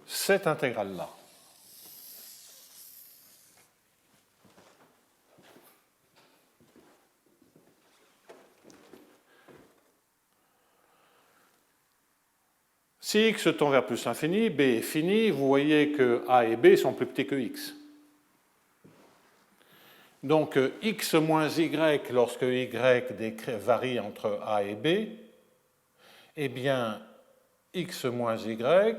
cette intégrale-là. Si x tend vers plus l'infini, b est fini, vous voyez que a et b sont plus petits que x. Donc x moins y, lorsque y varie entre a et b, eh bien x moins y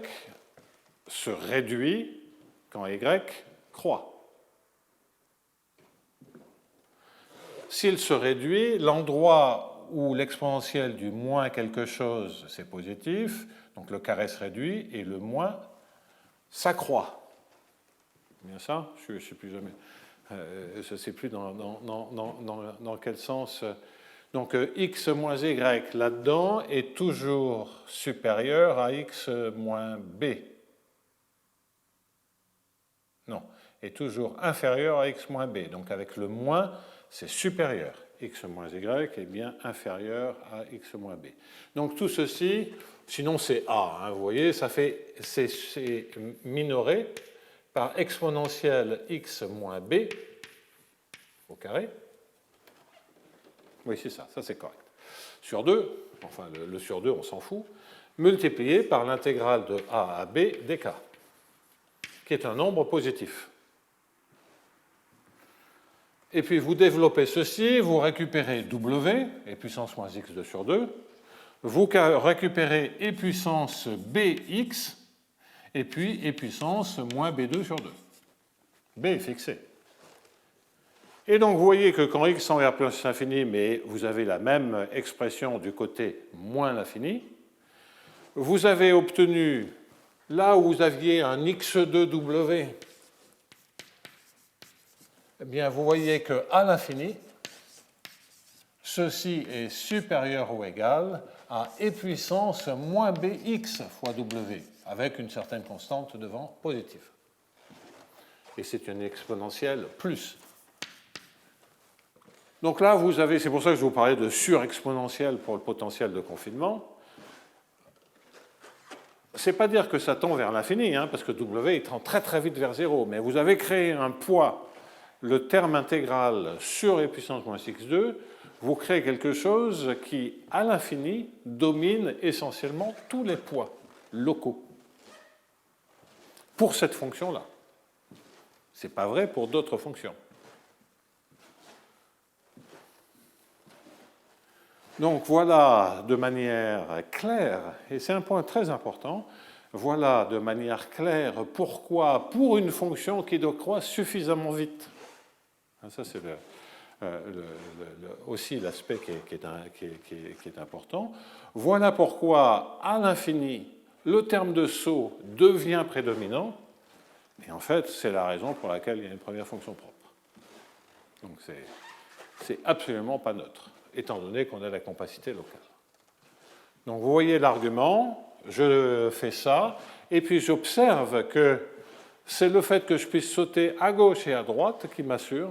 se réduit quand y croît. S'il se réduit, l'endroit où l'exponentielle du moins quelque chose, c'est positif, donc le carré se réduit et le moins s'accroît. Bien ça? Je ne sais plus jamais. je ne sais plus dans quel sens. Donc x moins y là-dedans est toujours supérieur à x moins b. Non, est toujours inférieur à x moins b. Donc avec le moins, c'est supérieur. X moins y est bien inférieur à x moins b. Donc tout ceci, sinon c'est a, hein, vous voyez, ça fait, c'est minoré par exponentielle x moins b au carré. Oui, c'est ça c'est correct. Sur 2, enfin le sur 2, on s'en fout, multiplié par l'intégrale de a à b dk, qui est un nombre positif. Et puis vous développez ceci, vous récupérez w, et puissance moins x2 sur 2, vous récupérez e puissance bx, et puis e puissance moins b2 sur 2. b est fixé. Et donc vous voyez que quand x tend vers plus l'infini, mais vous avez la même expression du côté moins l'infini, vous avez obtenu, là où vous aviez un x2w, eh bien vous voyez qu'à l'infini, ceci est supérieur ou égal à e puissance moins bx fois w, avec une certaine constante devant positive. Et c'est une exponentielle plus. Donc là, vous avez, c'est pour ça que je vous parlais de surexponentielle pour le potentiel de confinement. C'est pas dire que ça tend vers l'infini, hein, parce que W il tend très très vite vers 0, mais vous avez créé un poids, le terme intégral sur e puissance moins x2, vous créez quelque chose qui, à l'infini, domine essentiellement tous les poids locaux pour cette fonction-là. Ce n'est pas vrai pour d'autres fonctions. Donc voilà de manière claire, et c'est un point très important, voilà de manière claire pourquoi, pour une fonction qui décroît suffisamment vite, ça c'est aussi l'aspect qui est important, voilà pourquoi à l'infini, le terme de saut devient prédominant, et en fait c'est la raison pour laquelle il y a une première fonction propre. Donc c'est absolument pas neutre, étant donné qu'on a la compacité locale. Donc vous voyez l'argument, je fais ça, et puis j'observe que c'est le fait que je puisse sauter à gauche et à droite qui m'assure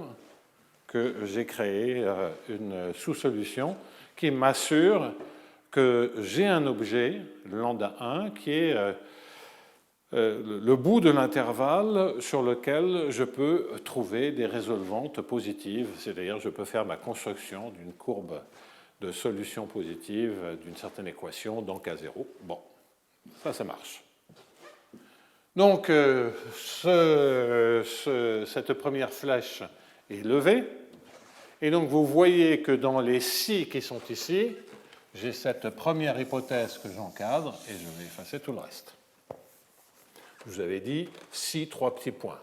que j'ai créé une sous-solution qui m'assure que j'ai un objet, lambda 1, qui est le bout de l'intervalle sur lequel je peux trouver des résolvantes positives, c'est-à-dire je peux faire ma construction d'une courbe de solution positive d'une certaine équation dans K0. Bon, ça marche. Donc, cette première flèche est levée, et donc vous voyez que dans les si qui sont ici, j'ai cette première hypothèse que j'encadre, et je vais effacer tout le reste. Je vous avais dit si 3 petits points.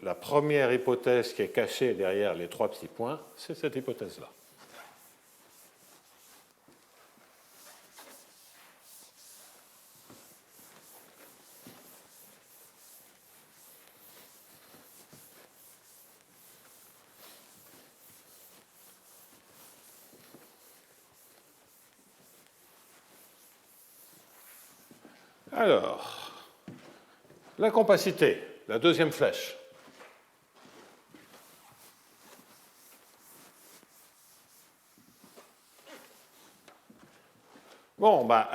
La première hypothèse qui est cachée derrière les 3 petits points, c'est cette hypothèse-là. Alors, la compacité, la deuxième flèche. Bon, ben,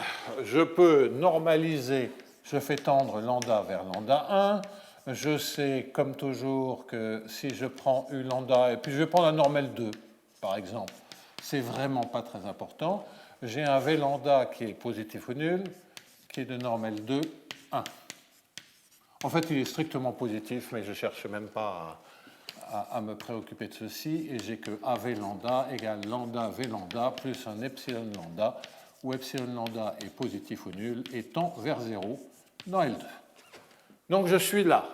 je peux normaliser, je fais tendre lambda vers lambda 1. Je sais, comme toujours, que si je prends U lambda, et puis je vais prendre la normale 2, par exemple, c'est vraiment pas très important. J'ai un V lambda qui est positif ou nul, qui est de normale 2, 1. En fait, il est strictement positif, mais je ne cherche même pas à me préoccuper de ceci, et j'ai que AV lambda égale lambda V lambda plus un epsilon lambda, où epsilon lambda est positif ou nul et tend vers 0 dans L2. Donc je suis là.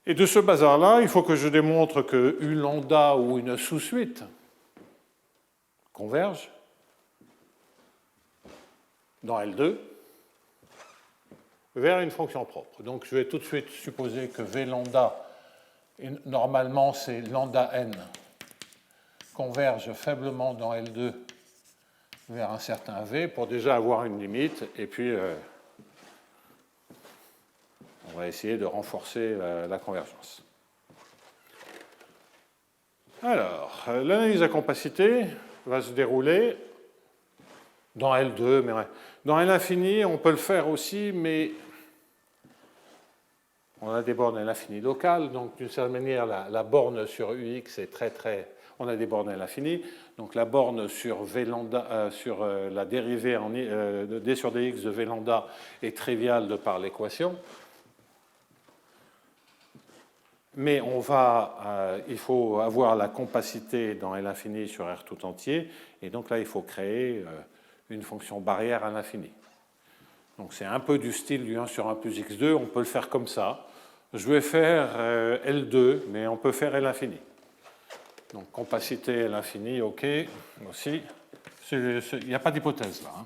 Et de ce bazar-là, il faut que je démontre que U lambda ou une sous-suite converge dans L2. vers une fonction propre. Donc je vais tout de suite supposer que V lambda, normalement c'est lambda n, converge faiblement dans L2 vers un certain V pour déjà avoir une limite, et puis on va essayer de renforcer la convergence. Alors, l'analyse à compacité va se dérouler dans L2, mais dans L infini, on peut le faire aussi, mais on a des bornes à l'infini locales, donc d'une certaine manière, la borne sur UX est très... On a des bornes à l'infini, donc la borne sur V lambda, sur la dérivée en d sur dx de V lambda est triviale de par l'équation. Mais il faut avoir la compacité dans L infini sur R tout entier, et donc là, il faut créer une fonction barrière à l'infini. Donc c'est un peu du style du 1 sur 1 plus x2, on peut le faire comme ça. Je vais faire L2, mais on peut faire L infini. Donc compacité L infini, OK, aussi. Il n'y a pas d'hypothèse là. Hein.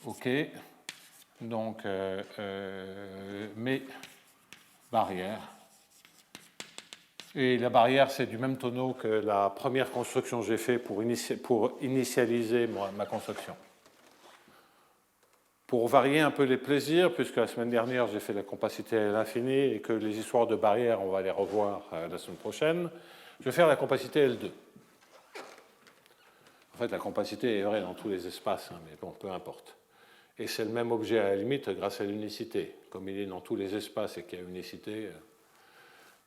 OK. Donc, mais barrière. Et la barrière, c'est du même tonneau que la première construction que j'ai faite pour initialiser ma construction. Pour varier un peu les plaisirs, puisque la semaine dernière, j'ai fait la compacité à l'infini et que les histoires de barrière, on va les revoir la semaine prochaine, je vais faire la compacité L2. En fait, la compacité est vraie dans tous les espaces, hein, mais bon, peu importe. Et c'est le même objet à la limite grâce à l'unicité. Comme il est dans tous les espaces et qu'il y a unicité,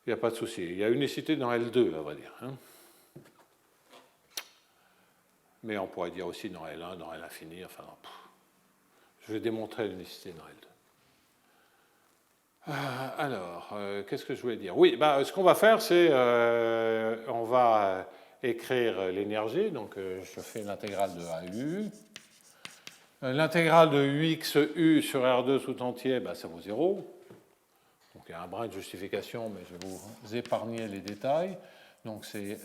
il n'y a pas de souci. Il y a unicité dans L2, à vrai dire. Hein. Mais on pourrait dire aussi dans L1, dans L infini, enfin... Je vais démontrer l'unicité dans L2. Alors, qu'est-ce que je voulais dire? Oui, ce qu'on va faire, c'est on va écrire l'énergie. Donc, je fais l'intégrale de AU. L'intégrale de UXU sur R2 tout entier, ça vaut 0. Donc, il y a un brin de justification, mais je vais vous épargner les détails. Donc, c'est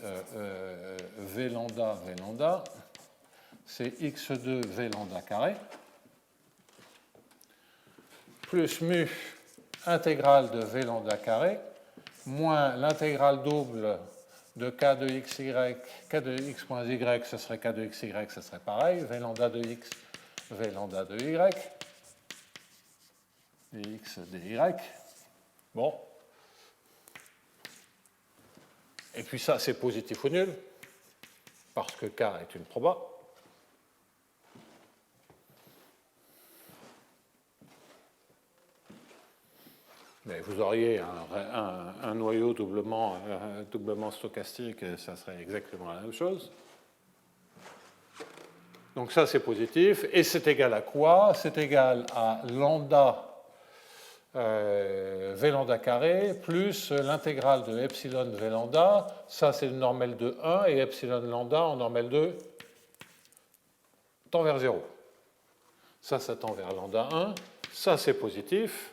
V lambda, V lambda. C'est X2 V lambda carré. Plus mu intégrale de V lambda carré, moins l'intégrale double de K de xy, K de x moins y, ce serait K de xy, ce serait pareil, V lambda de x, V lambda de y, dx dy. Bon. Et puis ça, c'est positif ou nul, parce que K est une proba. Mais vous auriez un noyau doublement stochastique, ça serait exactement la même chose. Donc ça, c'est positif. Et c'est égal à quoi? C'est égal à lambda V lambda carré plus l'intégrale de epsilon V lambda. Ça, c'est le norme L2 1 et epsilon lambda en norme L2 tend vers 0. Ça tend vers lambda 1. Ça, c'est positif.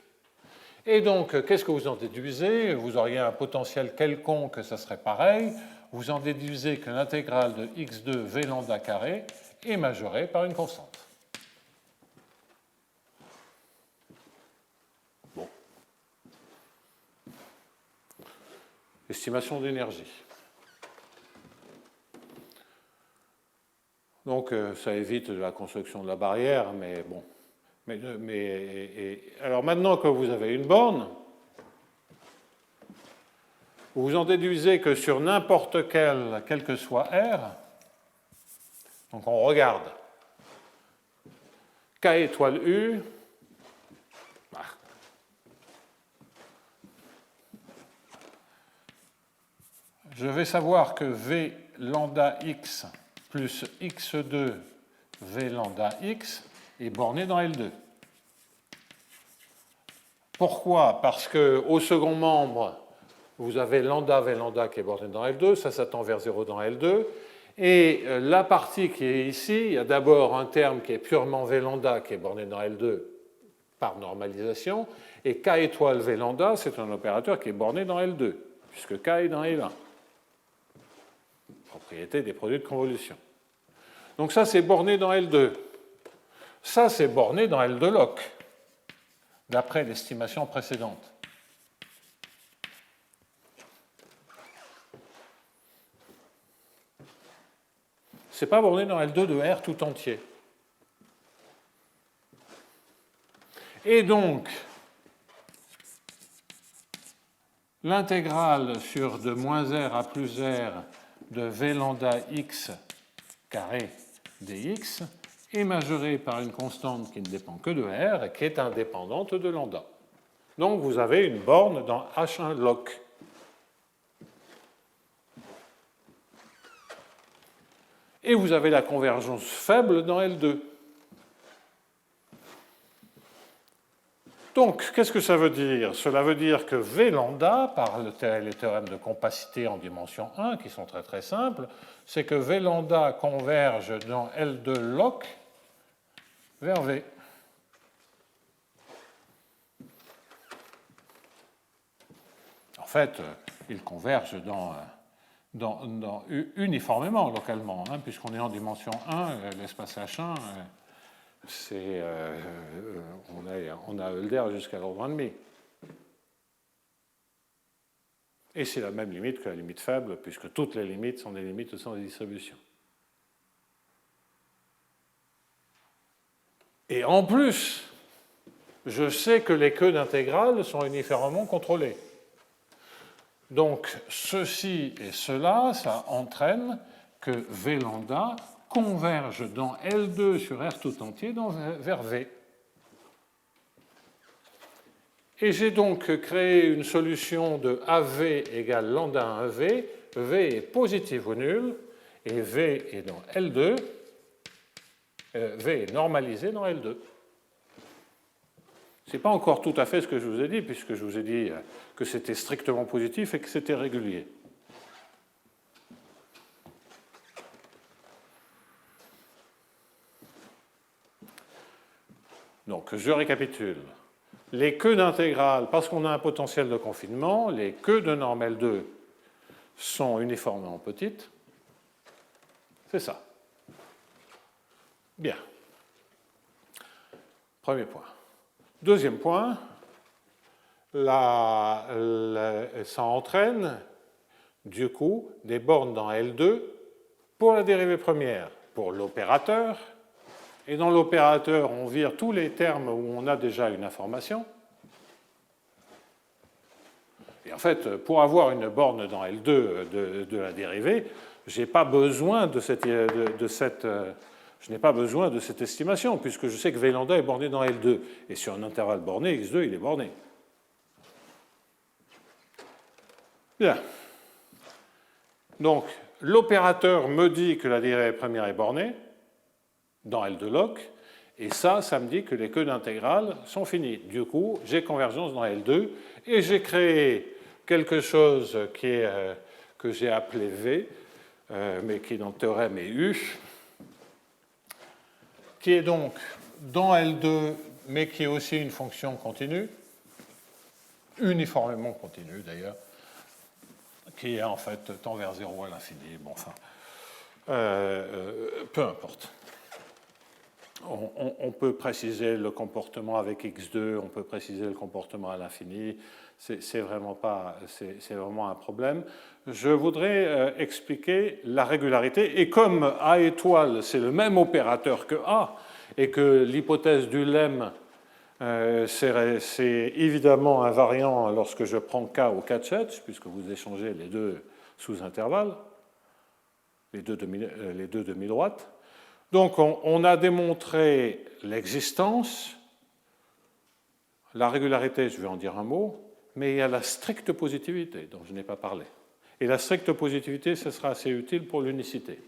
Et donc, qu'est-ce que vous en déduisez? Vous auriez un potentiel quelconque, ça serait pareil. Vous en déduisez que l'intégrale de x2 v lambda carré est majorée par une constante. Bon. Estimation d'énergie. Donc, ça évite la construction de la barrière, mais bon. Alors maintenant que vous avez une borne, vous en déduisez que sur n'importe quel que soit R, donc on regarde K étoile U, je vais savoir que V lambda x plus x2 V lambda x est borné dans L2. Pourquoi? Parce qu'au second membre, vous avez lambda V lambda qui est borné dans L2, ça tend vers 0 dans L2, et la partie qui est ici, il y a d'abord un terme qui est purement V lambda qui est borné dans L2 par normalisation, et K étoile V lambda, c'est un opérateur qui est borné dans L2, puisque K est dans L1. Propriété des produits de convolution. Donc ça, c'est borné dans L2. Ça, c'est borné dans L2 log, d'après l'estimation précédente. Ce n'est pas borné dans L2 de R tout entier. Et donc, l'intégrale sur de moins R à plus R de V lambda x carré dx est majorée par une constante qui ne dépend que de R et qui est indépendante de lambda. Donc vous avez une borne dans H1 log. Et vous avez la convergence faible dans L2. Donc, qu'est-ce que ça veut dire? Cela veut dire que V lambda, par les théorèmes de compacité en dimension 1, qui sont très très simples, c'est que V lambda converge dans L2 log vers V. En fait, ils convergent uniformément localement, hein, puisqu'on est en dimension 1, l'espace H1, on a Hölder jusqu'à l'ordre 1,5. Et c'est la même limite que la limite faible, puisque toutes les limites sont des limites au sens des distributions. Et en plus, je sais que les queues d'intégrale sont uniformément contrôlées. Donc, ceci et cela, ça entraîne que V lambda converge dans L2 sur R tout entier vers V. Et j'ai donc créé une solution de AV égale lambda 1 V. V est positif ou nul, et V est dans L2. V est normalisé dans L2. Ce n'est pas encore tout à fait ce que je vous ai dit, puisque je vous ai dit que c'était strictement positif et que c'était régulier. Donc, je récapitule. Les queues d'intégrale, parce qu'on a un potentiel de confinement, les queues de norme L2 sont uniformément petites. C'est ça. Bien. Premier point. Deuxième point, ça entraîne, du coup, des bornes dans L2 pour la dérivée première, pour l'opérateur. Et dans l'opérateur, on vire tous les termes où on a déjà une information. Et en fait, pour avoir une borne dans L2 de la dérivée, je n'ai pas besoin de cette estimation, puisque je sais que V lambda est borné dans L2. Et sur un intervalle borné, X2, il est borné. Bien. Donc, l'opérateur me dit que la dérivée première est bornée dans L2 log, et ça me dit que les queues d'intégrale sont finies. Du coup, j'ai convergence dans L2, et j'ai créé quelque chose que j'ai appelé V, mais qui dans le théorème est U, qui est donc dans L2, mais qui est aussi une fonction continue, uniformément continue d'ailleurs, qui est en fait tend vers 0 à l'infini. Bon, enfin, peu importe. On peut préciser le comportement avec X2, on peut préciser le comportement à l'infini, c'est vraiment un problème. Je voudrais expliquer la régularité, et comme A étoile, c'est le même opérateur que A, et que l'hypothèse du lemme, c'est évidemment invariant lorsque je prends K au Katchetch, puisque vous échangez les deux sous-intervalles, les deux demi-droites. Donc, on a démontré l'existence, la régularité, je vais en dire un mot, mais il y a la stricte positivité, dont je n'ai pas parlé. Et la stricte positivité, ce sera assez utile pour l'unicité.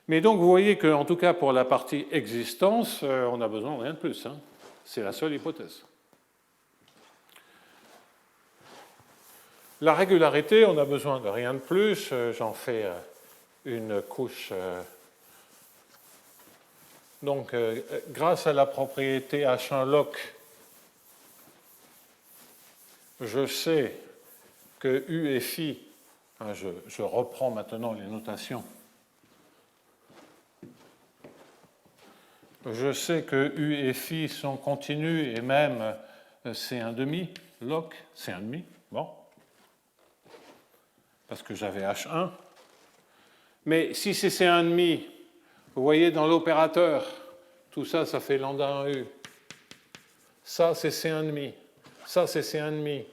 Mais donc, vous voyez qu'en tout cas, pour la partie existence, on n'a besoin de rien de plus. Hein. C'est la seule hypothèse. La régularité, on a besoin de rien de plus. J'en fais une couche... Donc, grâce à la propriété H1 log, je sais que U et phi, hein, je reprends maintenant les notations. je sais que U et phi sont continus et même C1,5, log C1,5, bon, parce que j'avais H1. Mais si c'est C1,5, vous voyez dans l'opérateur, tout ça, ça fait lambda 1 U. Ça, c'est C1,5. Ça, c'est C1,5.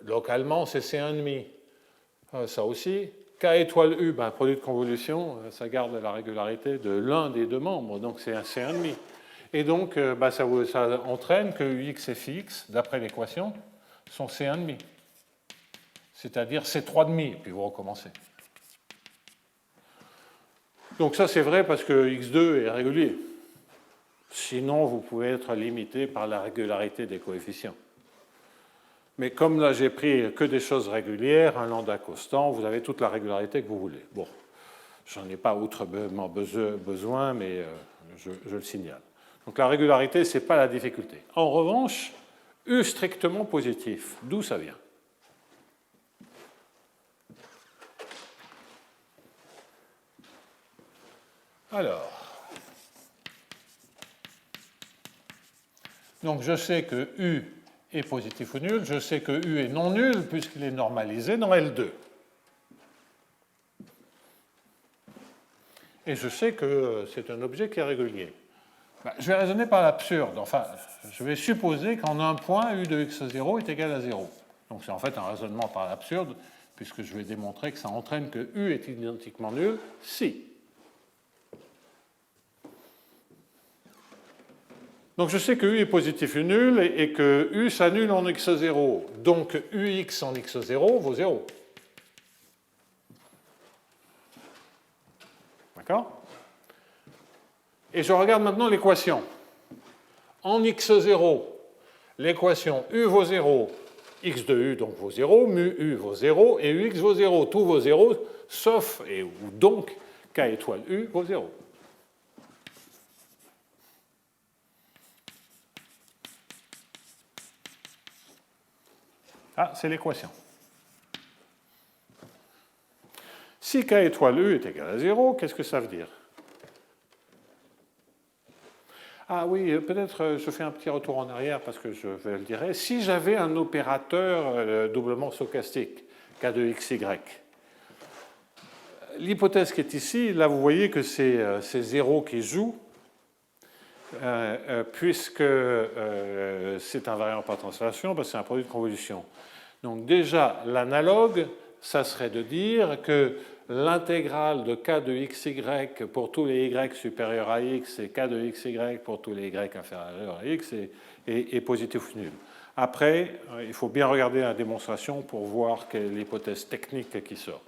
Localement, c'est C1,5. Ça aussi. K étoile U, ben, produit de convolution, ça garde la régularité de l'un des deux membres, donc c'est un C1,5. Et donc, ben, ça entraîne que Ux et Φx, d'après l'équation, sont C1,5. C'est-à-dire C3,5, puis vous recommencez. Donc ça, c'est vrai parce que X2 est régulier. Sinon, vous pouvez être limité par la régularité des coefficients. Mais comme là, j'ai pris que des choses régulières, un lambda constant, vous avez toute la régularité que vous voulez. Bon, j'en ai pas outrement besoin, mais je le signale. Donc la régularité, ce n'est pas la difficulté. En revanche, U strictement positif, d'où ça vient? Alors, donc je sais que U est positif ou nul, je sais que U est non nul puisqu'il est normalisé dans L2. Et je sais que c'est un objet qui est régulier. Ben, je vais raisonner par l'absurde. Enfin, je vais supposer qu'en un point, U de x0 est égal à 0. Donc c'est en fait un raisonnement par l'absurde, puisque je vais démontrer que ça entraîne que U est identiquement nul si. Donc je sais que U est positif ou nul et que U s'annule en x0. Donc UX en x0 vaut 0. D'accord? Et je regarde maintenant l'équation. En x0, l'équation U vaut 0, x de U donc vaut 0, mu U vaut 0 et UX vaut 0. Tout vaut 0, sauf, ou donc, K étoile U vaut 0. Ah, c'est l'équation. Si K étoile U est égal à 0, qu'est-ce que ça veut dire? Ah oui, peut-être je fais un petit retour en arrière parce que je le dirai. Si j'avais un opérateur doublement stochastique, K de xy, l'hypothèse qui est ici, là vous voyez que c'est 0 qui joue, puisque c'est invariant par translation, parce que c'est un produit de convolution. Donc déjà, l'analogue, ça serait de dire que l'intégrale de k de xy pour tous les y supérieurs à x et k de xy pour tous les y inférieurs à x est positif ou nul. Après, il faut bien regarder la démonstration pour voir quelle est l'hypothèse technique qui sort.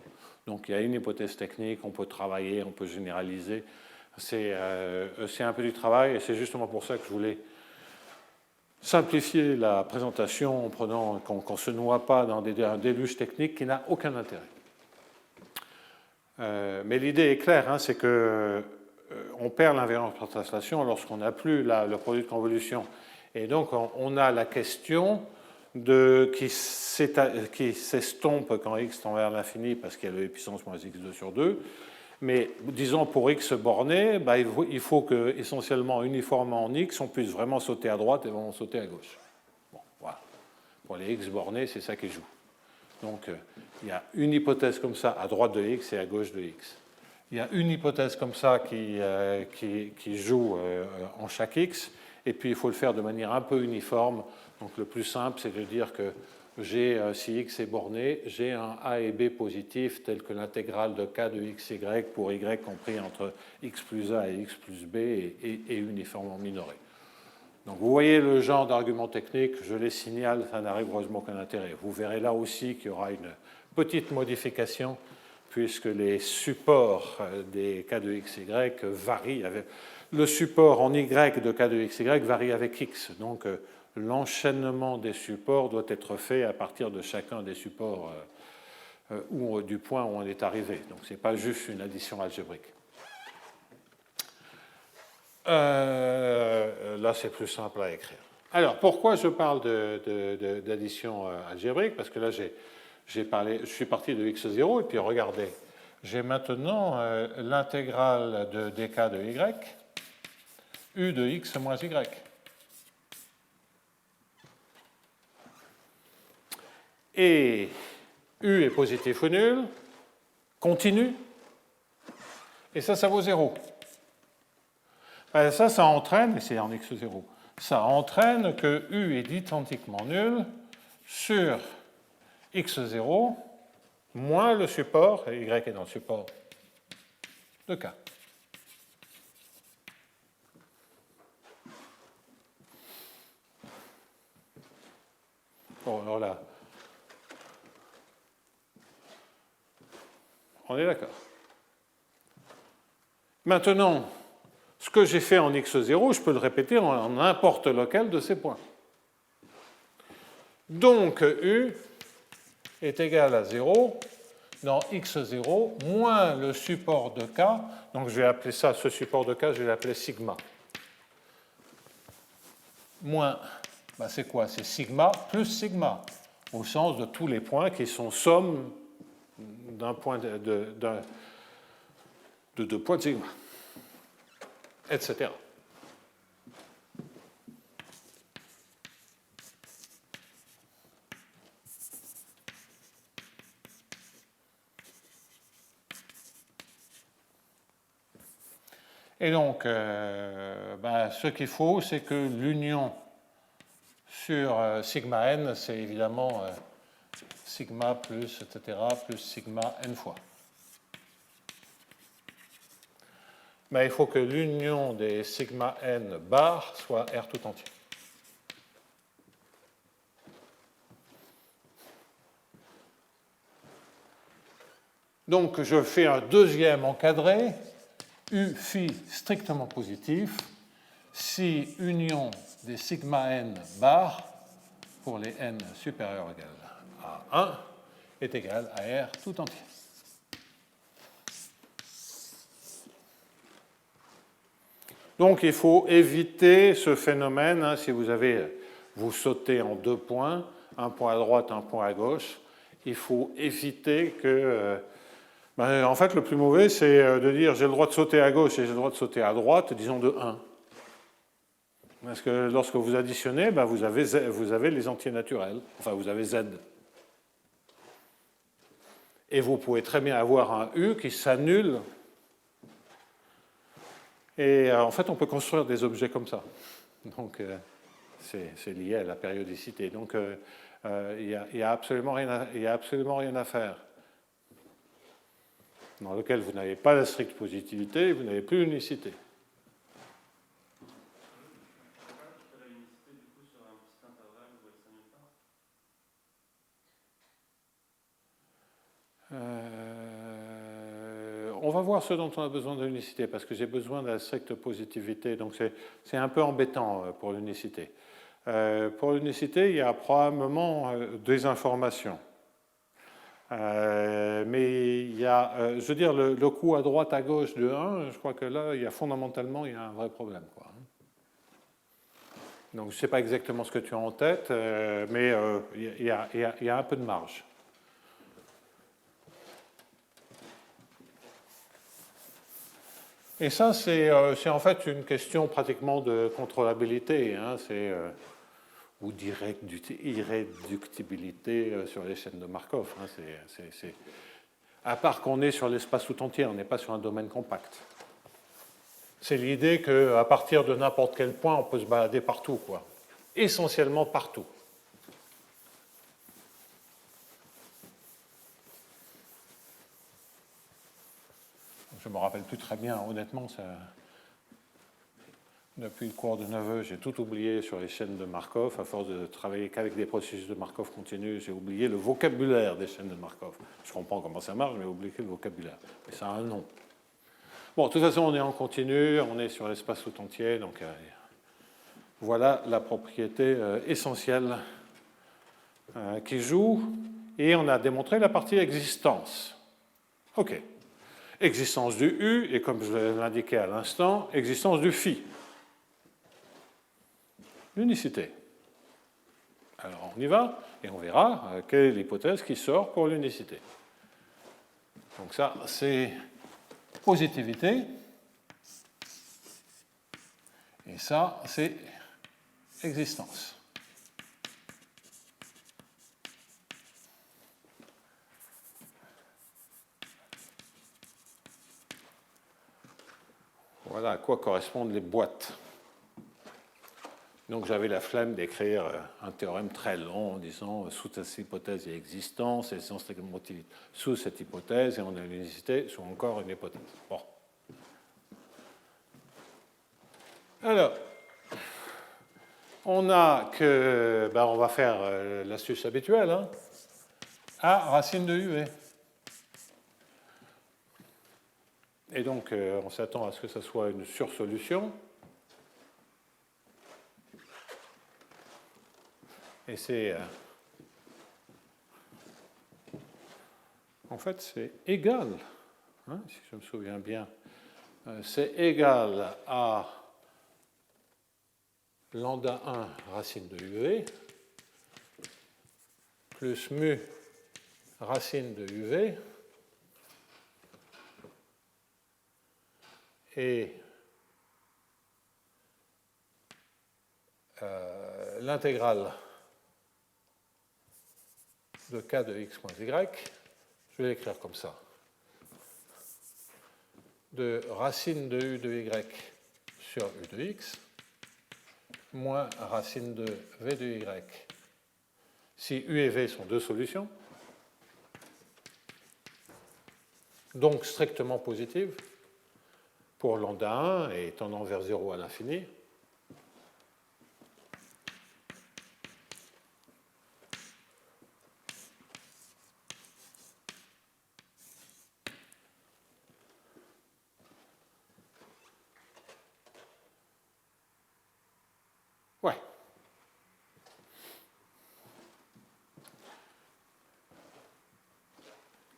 Donc il y a une hypothèse technique, on peut travailler, on peut généraliser. C'est un peu du travail et c'est justement pour ça que je voulais simplifier la présentation en prenant qu'on ne se noie pas dans un déluge technique qui n'a aucun intérêt. Mais l'idée est claire, hein, c'est qu'on perd l'invariance par translation lorsqu'on n'a plus le produit de convolution. Et donc on a la question qui s'estompe quand x tend vers l'infini parce qu'il y a le puissance moins x2 sur 2. Mais disons pour x borné, bah, il faut que essentiellement uniformément en x, on puisse vraiment sauter à droite et vraiment sauter à gauche. Bon, voilà. Pour les x bornés, c'est ça qui joue. Donc il y a une hypothèse comme ça à droite de x et à gauche de x. Il y a une hypothèse comme ça qui joue en chaque x, et puis il faut le faire de manière un peu uniforme. Donc le plus simple, c'est de dire que si x est borné, j'ai un a et b positif tel que l'intégrale de k de xy pour y compris entre x plus a et x plus b est uniformément minoré. Donc vous voyez le genre d'argument technique, je les signale, ça n'a rigoureusement aucun intérêt. Vous verrez là aussi qu'il y aura une petite modification puisque les supports des k de xy varient. Le support en y de k de xy varie avec x. Donc l'enchaînement des supports doit être fait à partir de chacun des supports du point où on est arrivé. Donc ce n'est pas juste une addition algébrique. Là, c'est plus simple à écrire. Alors, pourquoi je parle d'addition algébrique? Parce que là, je suis parti de x0, et puis regardez, j'ai maintenant l'intégrale de dk de y, U de x moins y. Et U est positif ou nul, continu, et ça vaut 0. Ça entraîne, et c'est en x0, ça entraîne que U est identiquement nul sur x0 moins le support, et y est dans le support de K. Bon, alors là, on est d'accord. Maintenant, ce que j'ai fait en x0, je peux le répéter en n'importe lequel de ces points. Donc, U est égal à 0 dans x0 moins le support de K. Donc, je vais appeler ça, ce support de K, je vais l'appeler sigma. Moins, c'est quoi? C'est sigma plus sigma, au sens de tous les points qui sont somme d'un point de deux points de sigma, etc. Et donc, ce qu'il faut, c'est que l'union sur sigma n, c'est évidemment sigma plus, etc., plus sigma n fois. Mais il faut que l'union des sigma n bar soit R tout entier. Donc, je fais un deuxième encadré, U phi strictement positif, si union des sigma n bar pour les n supérieurs ou égal à 1 est égal à R tout entier. Donc il faut éviter ce phénomène, si vous sautez en deux points, un point à droite, un point à gauche, il faut éviter que... en fait, le plus mauvais, c'est de dire j'ai le droit de sauter à gauche et j'ai le droit de sauter à droite, disons de 1. Parce que lorsque vous additionnez, vous avez les entiers naturels, enfin vous avez Z. Et vous pouvez très bien avoir un U qui s'annule. Et en fait, on peut construire des objets comme ça. Donc, c'est lié à la périodicité. Donc, il n'y a absolument rien à faire. Dans lequel vous n'avez pas la stricte positivité, vous n'avez plus l'unicité. On va voir ce dont on a besoin de l'unicité, parce que j'ai besoin de la stricte positivité, donc c'est un peu embêtant pour l'unicité. Pour l'unicité, il y a probablement des informations. Mais il y a, je veux dire, le coup à droite, à gauche de 1, je crois que là, fondamentalement, il y a un vrai problème, quoi. Donc, je ne sais pas exactement ce que tu as en tête, mais il y a un peu de marge. Et ça, c'est en fait une question pratiquement de contrôlabilité, ou d'irréductibilité sur les chaînes de Markov. À part qu'on est sur l'espace tout entier, on n'est pas sur un domaine compact. C'est l'idée qu'à partir de n'importe quel point, on peut se balader partout, quoi. Essentiellement partout. Je ne me rappelle plus très bien, honnêtement, depuis le cours de Neveu, j'ai tout oublié sur les chaînes de Markov. À force de travailler qu'avec des processus de Markov continus, j'ai oublié le vocabulaire des chaînes de Markov. Je comprends comment ça marche, mais j'ai oublié le vocabulaire. Mais ça a un nom. Bon, de toute façon, on est en continu, on est sur l'espace tout entier, donc voilà la propriété essentielle qui joue. Et on a démontré la partie existence. OK. Existence du U, et comme je l'indiquais à l'instant, existence du phi. L'unicité. Alors on y va, et on verra quelle est l'hypothèse qui sort pour l'unicité. Donc ça, c'est positivité. Et ça, c'est existence. Voilà à quoi correspondent les boîtes. Donc j'avais la flemme d'écrire un théorème très long en disant sous cette hypothèse il y a existence, et sous cette hypothèse, et on a l'unicité sous encore une hypothèse. Bon. Alors, on a que, on va faire l'astuce habituelle, hein, A racine de UV. Et donc on s'attend à ce que ce soit une sursolution. Et c'est, en fait, c'est égal, hein, si je me souviens bien, c'est égal à lambda 1 racine de UV plus mu racine de UV et l'intégrale de k de x moins y, je vais l'écrire comme ça, de racine de u de y sur u de x moins racine de v de y. Si u et v sont deux solutions, donc strictement positives, pour lambda 1 et tendant vers 0 à l'infini, ouais.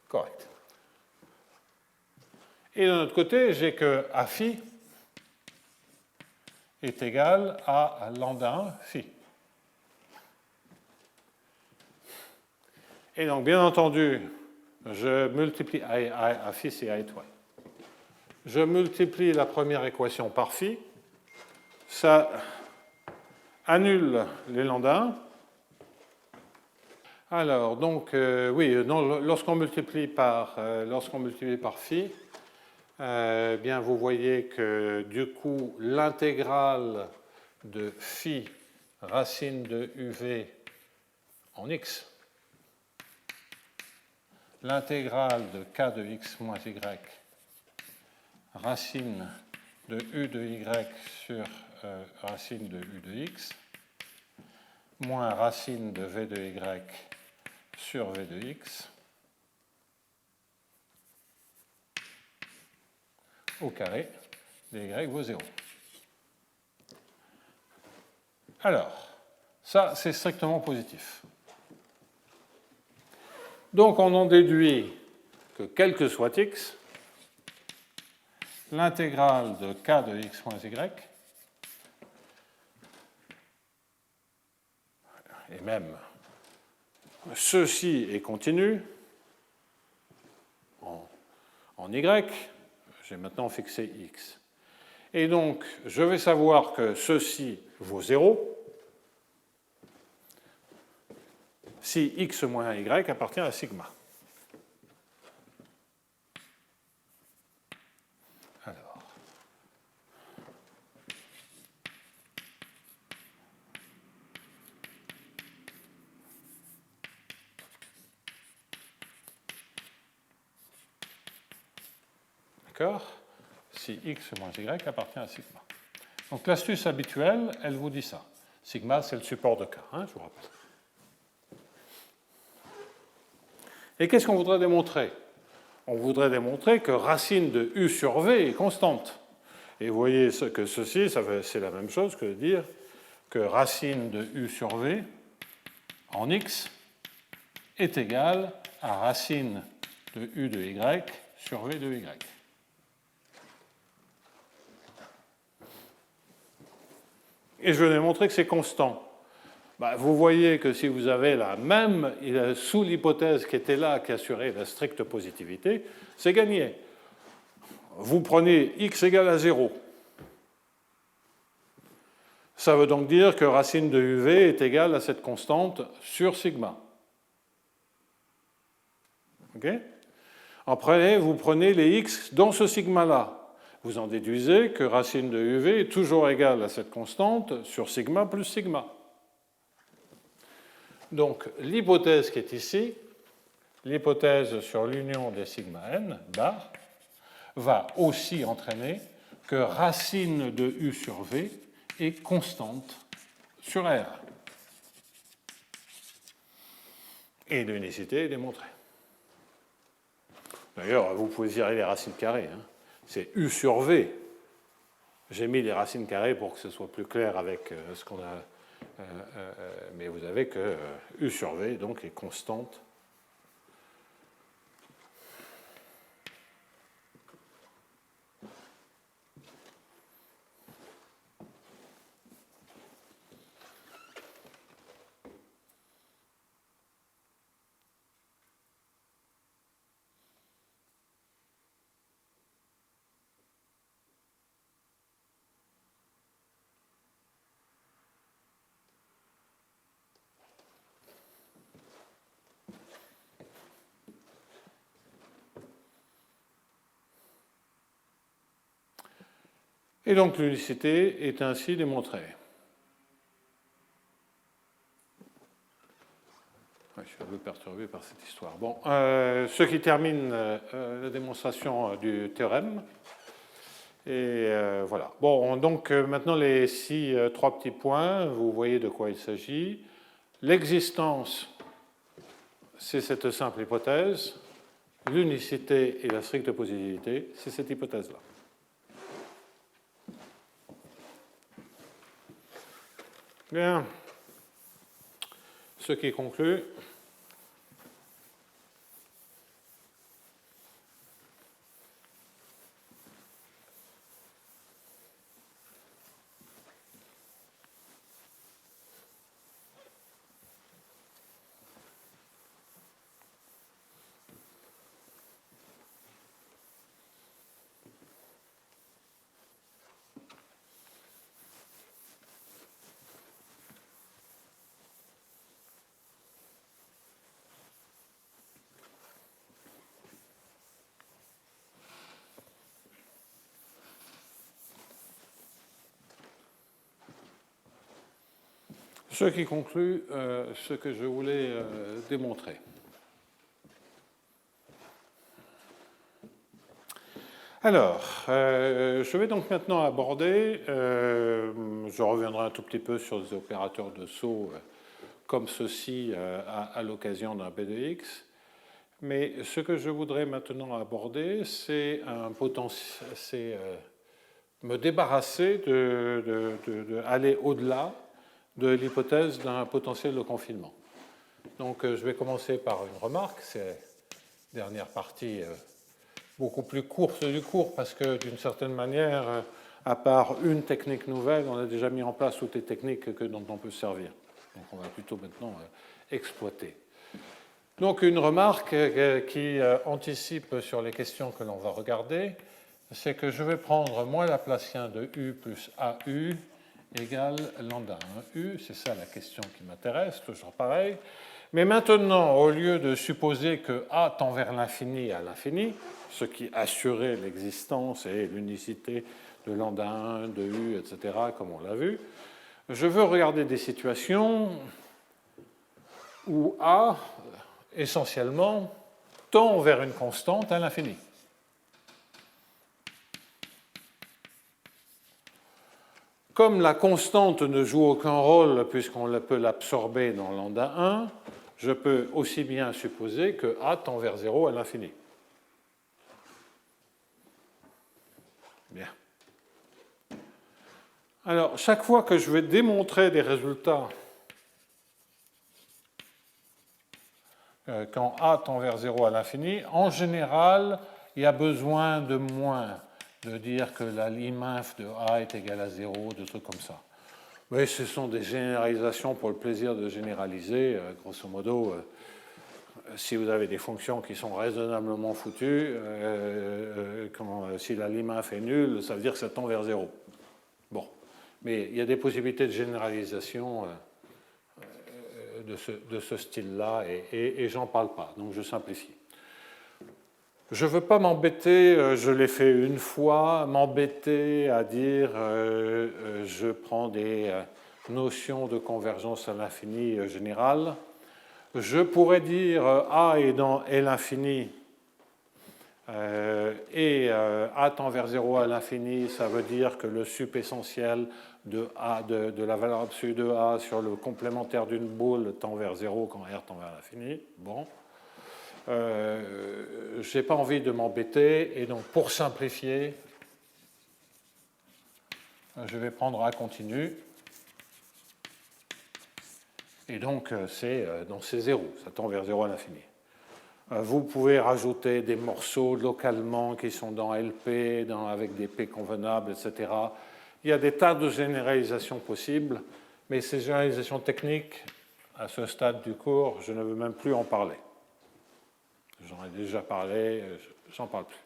Correct. Et de l'autre côté, j'ai que A phi est égal à lambda 1 phi. Et donc, bien entendu, je multiplie A phi, c'est A étoile. Je multiplie la première équation par phi. Ça annule les lambda 1. Alors, donc, oui, lorsqu'on multiplie par phi, bien, vous voyez que du coup, l'intégrale de phi racine de uv en x, l'intégrale de k de x moins y racine de u de y sur racine de u de x moins racine de v de y sur v de x au carré de y vaut 0. Alors, ça, c'est strictement positif. Donc, on en déduit que quel que soit x, l'intégrale de k de x moins y, et même ceci est continu en y, j'ai maintenant fixé x. Et donc, je vais savoir que ceci vaut 0 si x moins y appartient à sigma. Alors, d'accord? Si x moins y appartient à sigma. Donc l'astuce habituelle, elle vous dit ça. Sigma, c'est le support de k, hein, je vous rappelle. Et qu'est-ce qu'on voudrait démontrer? On voudrait démontrer que racine de u sur v est constante. Et vous voyez que ceci, c'est la même chose que de dire que racine de u sur v en x est égale à racine de u de y sur v de y. Et je vais démontrer que c'est constant. Vous voyez que si vous avez la même, sous l'hypothèse qui était là, qui assurait la stricte positivité, c'est gagné. Vous prenez x égale à 0. Ça veut donc dire que racine de UV est égale à cette constante sur sigma. Okay. Après, vous prenez les x dans ce sigma-là. Vous en déduisez que racine de UV est toujours égale à cette constante sur sigma plus sigma. Donc, l'hypothèse qui est ici, l'hypothèse sur l'union des sigma n bar, va aussi entraîner que racine de U sur V est constante sur R. Et l'unicité est démontrée. D'ailleurs, vous pouvez virer les racines carrées. Hein. C'est U sur V. J'ai mis les racines carrées pour que ce soit plus clair avec ce qu'on a. Mais vous avez que U sur V donc, est constante. Et donc l'unicité est ainsi démontrée. Je suis un peu perturbé par cette histoire. Bon, ce qui termine la démonstration du théorème. Et voilà. Bon, donc maintenant les trois petits points, vous voyez de quoi il s'agit. L'existence, c'est cette simple hypothèse. L'unicité et la stricte positivité, c'est cette hypothèse-là. Bien. Ce qui conclut. Ce qui conclut ce que je voulais démontrer. Alors, je vais donc maintenant aborder, je reviendrai un tout petit peu sur les opérateurs de saut comme ceci à l'occasion d'un B de X, mais ce que je voudrais maintenant aborder, c'est me débarrasser aller au-delà de l'hypothèse d'un potentiel de confinement. Donc je vais commencer par une remarque, c'est la dernière partie beaucoup plus courte du cours, parce que d'une certaine manière, à part une technique nouvelle, on a déjà mis en place toutes les techniques dont on peut se servir. Donc on va plutôt maintenant exploiter. Donc une remarque qui anticipe sur les questions que l'on va regarder, c'est que je vais prendre moins Laplacien de U plus AU égale lambda 1U, c'est ça la question qui m'intéresse, toujours pareil. Mais maintenant, au lieu de supposer que A tend vers l'infini à l'infini, ce qui assurait l'existence et l'unicité de lambda 1, de U, etc., comme on l'a vu, je veux regarder des situations où A, essentiellement, tend vers une constante à l'infini. Comme la constante ne joue aucun rôle puisqu'on peut l'absorber dans lambda 1, je peux aussi bien supposer que A tend vers 0 à l'infini. Bien. Alors, chaque fois que je vais démontrer des résultats quand A tend vers 0 à l'infini, en général, il y a besoin de moins, de dire que la lim-inf de A est égale à 0, de trucs comme ça. Mais ce sont des généralisations pour le plaisir de généraliser. Grosso modo, si vous avez des fonctions qui sont raisonnablement foutues, si la lim-inf est nulle, ça veut dire que ça tend vers 0. Bon. Mais il y a des possibilités de généralisation de ce style-là, et j'en parle pas, donc je simplifie. Je ne veux pas m'embêter, je l'ai fait une fois, m'embêter à dire je prends des notions de convergence à l'infini générale. Je pourrais dire A est dans L infini et A tend vers 0 à l'infini, ça veut dire que le sup essentiel de la valeur absolue de A sur le complémentaire d'une boule tend vers 0 quand R tend vers l'infini. Bon. Je n'ai pas envie de m'embêter, et donc pour simplifier, je vais prendre A continu. Et donc c'est 0, ça tend vers 0 à l'infini. Vous pouvez rajouter des morceaux localement qui sont dans LP, avec des P convenables, etc. Il y a des tas de généralisations possibles, mais ces généralisations techniques, à ce stade du cours, je ne veux même plus en parler. J'en ai déjà parlé, j'en parle plus.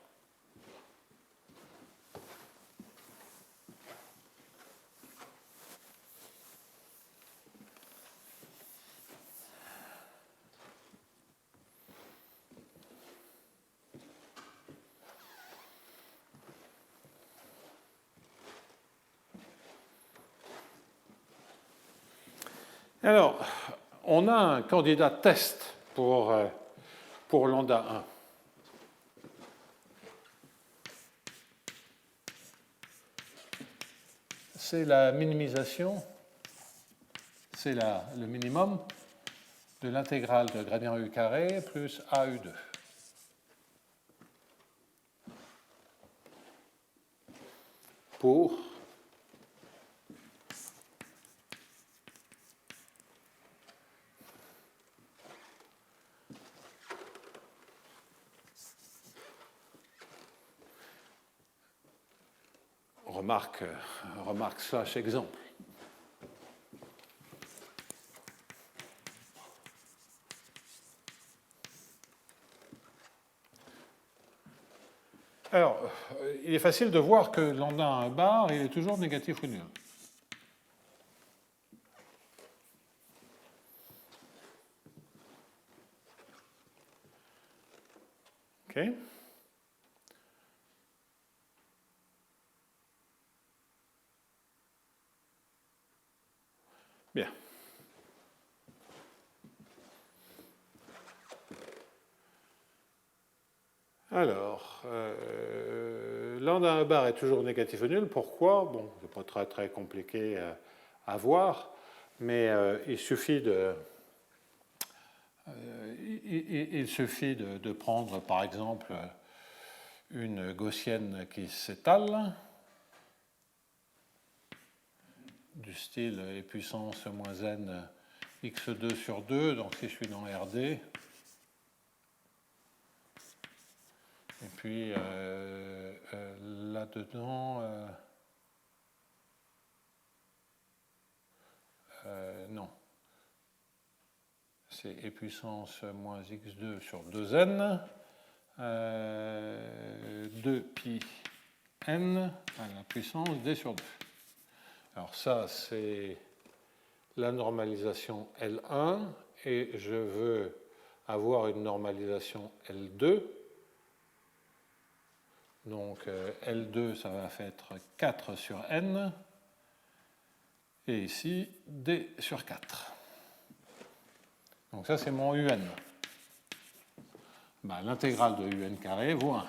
Alors, on a un candidat test pour lambda 1. C'est la minimisation, c'est le minimum de l'intégrale de gradient U carré plus AU2. Pour remarque slash exemple. Alors, il est facile de voir que lambda 1 bar, il est toujours négatif ou nul. OK. Bien. Alors, lambda 1 bar est toujours négatif ou nul. Pourquoi? Bon, c'est pas très très compliqué à voir, mais il suffit de prendre, par exemple, une gaussienne qui s'étale, du style e puissance moins n x2 sur 2, donc si je suis dans RD, et puis là-dedans, non, c'est e puissance moins x2 sur 2n, 2pi n à la puissance d sur 2. Alors ça, c'est la normalisation L1, et je veux avoir une normalisation L2. Donc L2, ça va faire 4 sur n, et ici, d sur 4. Donc ça, c'est mon un. Ben, l'intégrale de un carré vaut 1.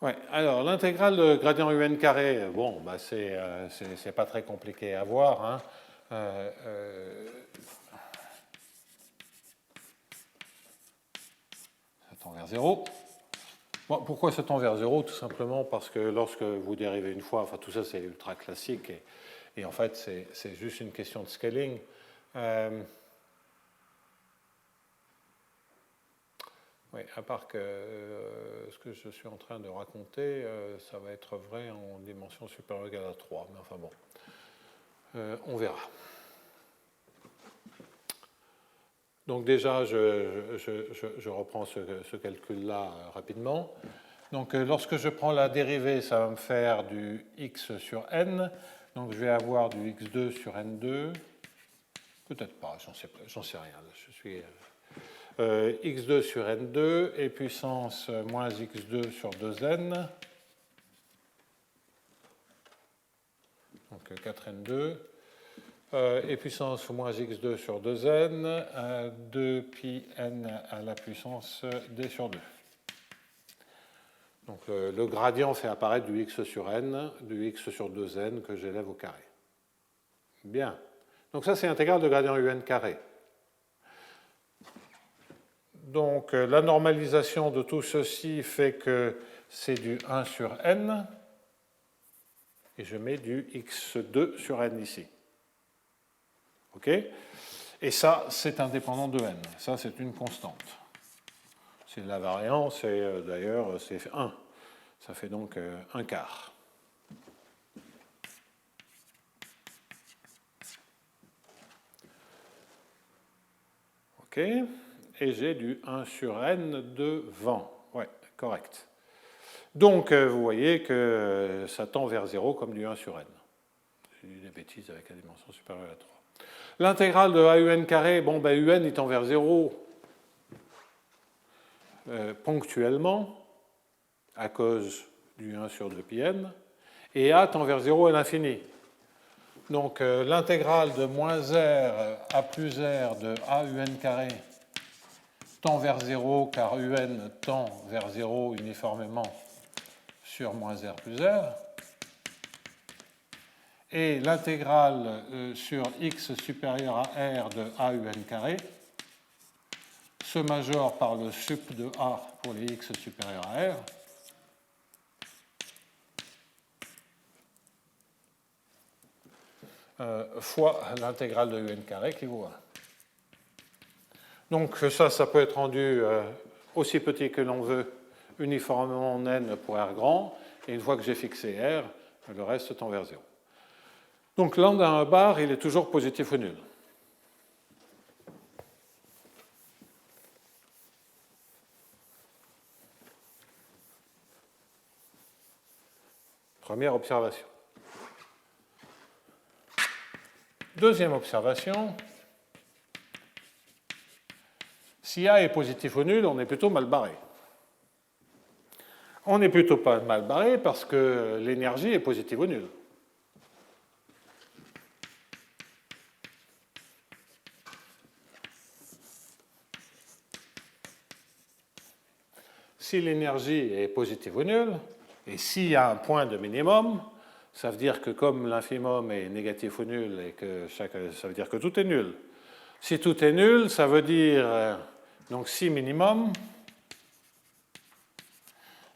Ouais, alors l'intégrale de gradient UN carré, bon, bah c'est pas très compliqué à voir. Hein. Ça tend vers 0. Bon, pourquoi ça tend vers 0? Tout simplement parce que lorsque vous dérivez une fois, enfin tout ça c'est ultra classique, et en fait c'est juste une question de scaling. Oui, à part que ce que je suis en train de raconter, ça va être vrai en dimension supérieure ou égale à 3, mais enfin bon, on verra. Donc déjà, je reprends ce calcul-là rapidement. Donc lorsque je prends la dérivée, ça va me faire du x sur n. Donc je vais avoir du x2 sur n2. Peut-être pas, j'en sais rien. Je suis x2 sur n2 et puissance moins x2 sur 2n. Donc 4n2. Et puissance moins x2 sur 2n, 2pi n à la puissance d sur 2. Donc le gradient fait apparaître du x sur n, du x sur 2n que j'élève au carré. Bien. Donc ça, c'est l'intégrale de gradient un carré. Donc la normalisation de tout ceci fait que c'est du 1 sur n, et je mets du x2 sur n ici. OK? Et ça, c'est indépendant de n. Ça, c'est une constante. C'est la variance, et d'ailleurs, c'est 1. Ça fait donc 1 quart. OK? Et j'ai du 1 sur n de vent. Ouais, correct. Donc, vous voyez que ça tend vers 0 comme du 1 sur n. J'ai dit des bêtises avec la dimension supérieure à 3. L'intégrale de AUN carré, bon, ben, UN il tend vers 0 ponctuellement à cause du 1 sur 2πn, et A tend vers 0 à l'infini. Donc l'intégrale de moins R à plus R de AUN carré tend vers 0 car UN tend vers 0 uniformément sur moins R plus R. Et l'intégrale sur x supérieur à R de AUN carré se majore par le sup de A pour les x supérieurs à R. Fois l'intégrale de un carré qui vaut 1. Donc ça peut être rendu aussi petit que l'on veut, uniformément en n pour R grand, et une fois que j'ai fixé R, le reste tend vers 0. Donc lambda 1 bar, il est toujours positif ou nul. Première observation. Deuxième observation, si A est positif ou nul, on est plutôt mal barré. On n'est plutôt pas mal barré parce que l'énergie est positive ou nulle. Si l'énergie est positive ou nulle, et s'il y a un point de minimum, ça veut dire que comme l'infimum est négatif ou nul, et que ça veut dire que tout est nul. Si tout est nul, ça veut dire, donc si minimum,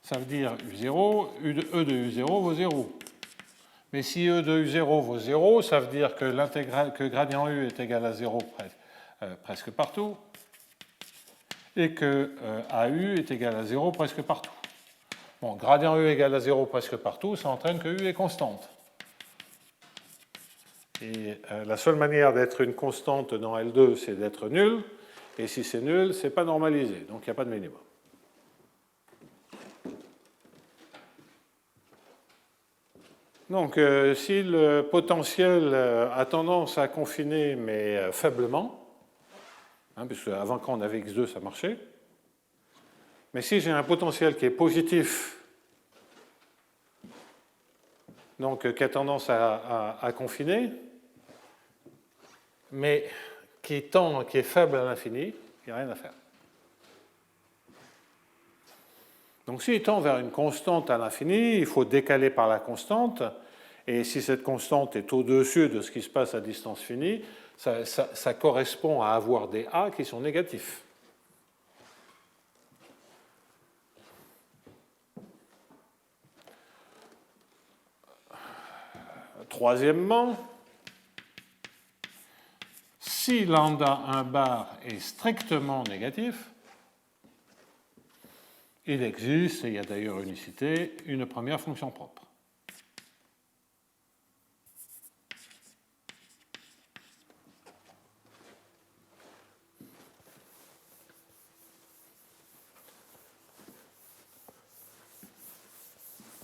ça veut dire U0, E de U0 vaut 0. Mais si E de U0 vaut 0, ça veut dire que gradient U est égal à 0 presque partout, et que AU est égal à 0 presque partout. Bon, gradient U égale à 0 presque partout, ça entraîne que U est constante. Et la seule manière d'être une constante dans L2, c'est d'être nul. Et si c'est nul, c'est pas normalisé. Donc il n'y a pas de minimum. Donc si le potentiel a tendance à confiner, mais faiblement, puisque avant quand on avait x2, ça marchait. Mais si j'ai un potentiel qui est positif, donc qui a tendance à confiner, mais qui est faible à l'infini, il n'y a rien à faire. Donc s'il tend vers une constante à l'infini, il faut décaler par la constante, et si cette constante est au-dessus de ce qui se passe à distance finie, ça correspond à avoir des A qui sont négatifs. Troisièmement, si lambda 1 bar est strictement négatif, il existe, et il y a d'ailleurs unicité, une première fonction propre.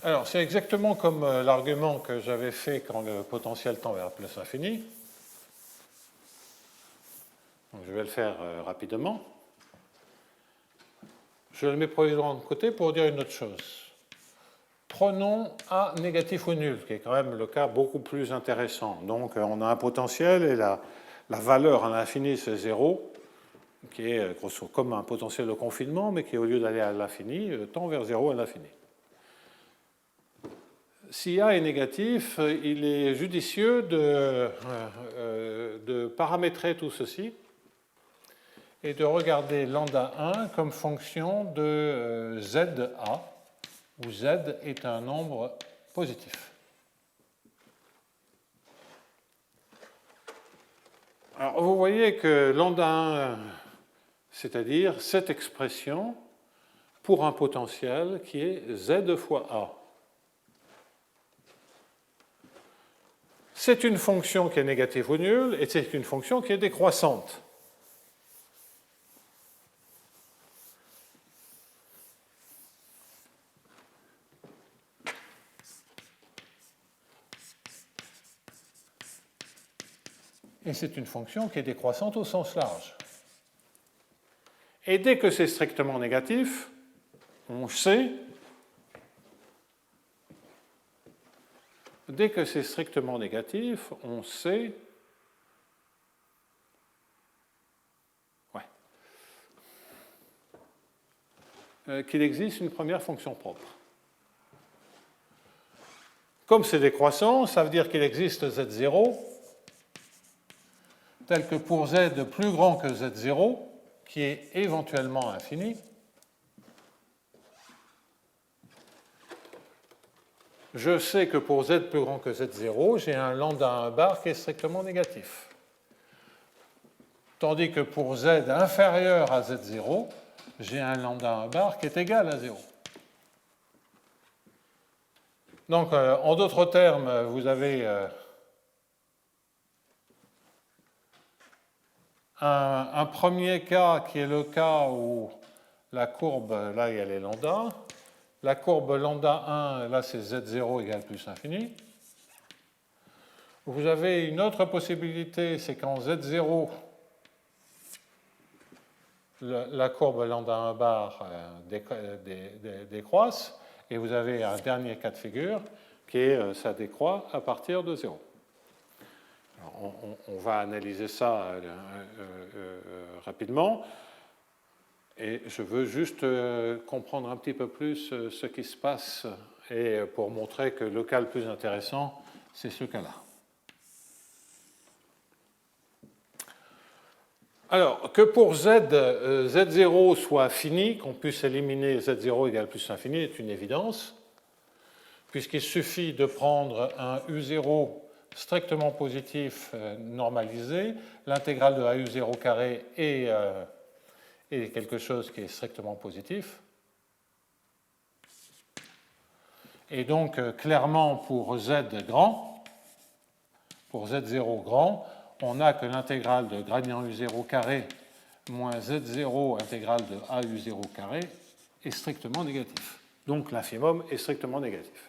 Alors, c'est exactement comme l'argument que j'avais fait quand le potentiel tend vers plus infini. Donc, je vais le faire rapidement. Je le mets provisoirement de côté pour dire une autre chose. Prenons A négatif ou nul, qui est quand même le cas beaucoup plus intéressant. Donc, on a un potentiel et la valeur à l'infini, c'est 0, qui est comme un potentiel de confinement, mais qui, au lieu d'aller à l'infini, tend vers 0 à l'infini. Si A est négatif, il est judicieux de paramétrer tout ceci et de regarder lambda 1 comme fonction de ZA, où Z est un nombre positif. Alors, vous voyez que lambda 1, c'est-à-dire cette expression pour un potentiel qui est Z fois A. C'est une fonction qui est négative ou nulle, et c'est une fonction qui est décroissante. Et c'est une fonction qui est décroissante au sens large. Et dès que c'est strictement négatif, on sait, dès que c'est strictement négatif, on sait, qu'il existe une première fonction propre. Comme c'est décroissant, ça veut dire qu'il existe Z0, tel que pour Z plus grand que Z0, qui est éventuellement infini, je sais que pour Z plus grand que Z0, j'ai un lambda 1 bar qui est strictement négatif. Tandis que pour Z inférieur à Z0, j'ai un lambda 1 bar qui est égal à 0. Donc, en d'autres termes, vous avez un premier cas qui est le cas où la courbe, là, il y a les lambda. La courbe lambda 1, là, c'est Z0 égale plus infini. Vous avez une autre possibilité, c'est qu'en Z0, la courbe lambda 1 bar décroisse, et vous avez un dernier cas de figure qui est ça décroît à partir de 0. Alors, on va analyser ça rapidement, et je veux juste comprendre un petit peu plus ce qui se passe, et pour montrer que le cas le plus intéressant, c'est ce cas-là. Alors, que pour Z0 soit fini, qu'on puisse éliminer Z0 égale plus infini, est une évidence, puisqu'il suffit de prendre un U0 strictement positif normalisé, l'intégrale de AU0 carré est quelque chose qui est strictement positif. Et donc, clairement, pour Z grand, pour Z0 grand, on a que l'intégrale de gradient U0 carré moins Z0 intégrale de AU0 carré est strictement négatif. Donc l'infimum est strictement négatif.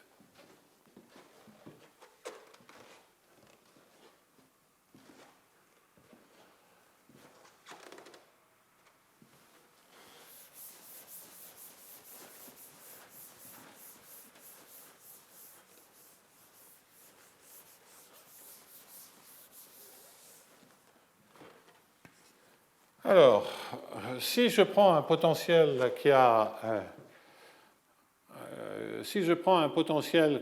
Alors, si je prends un potentiel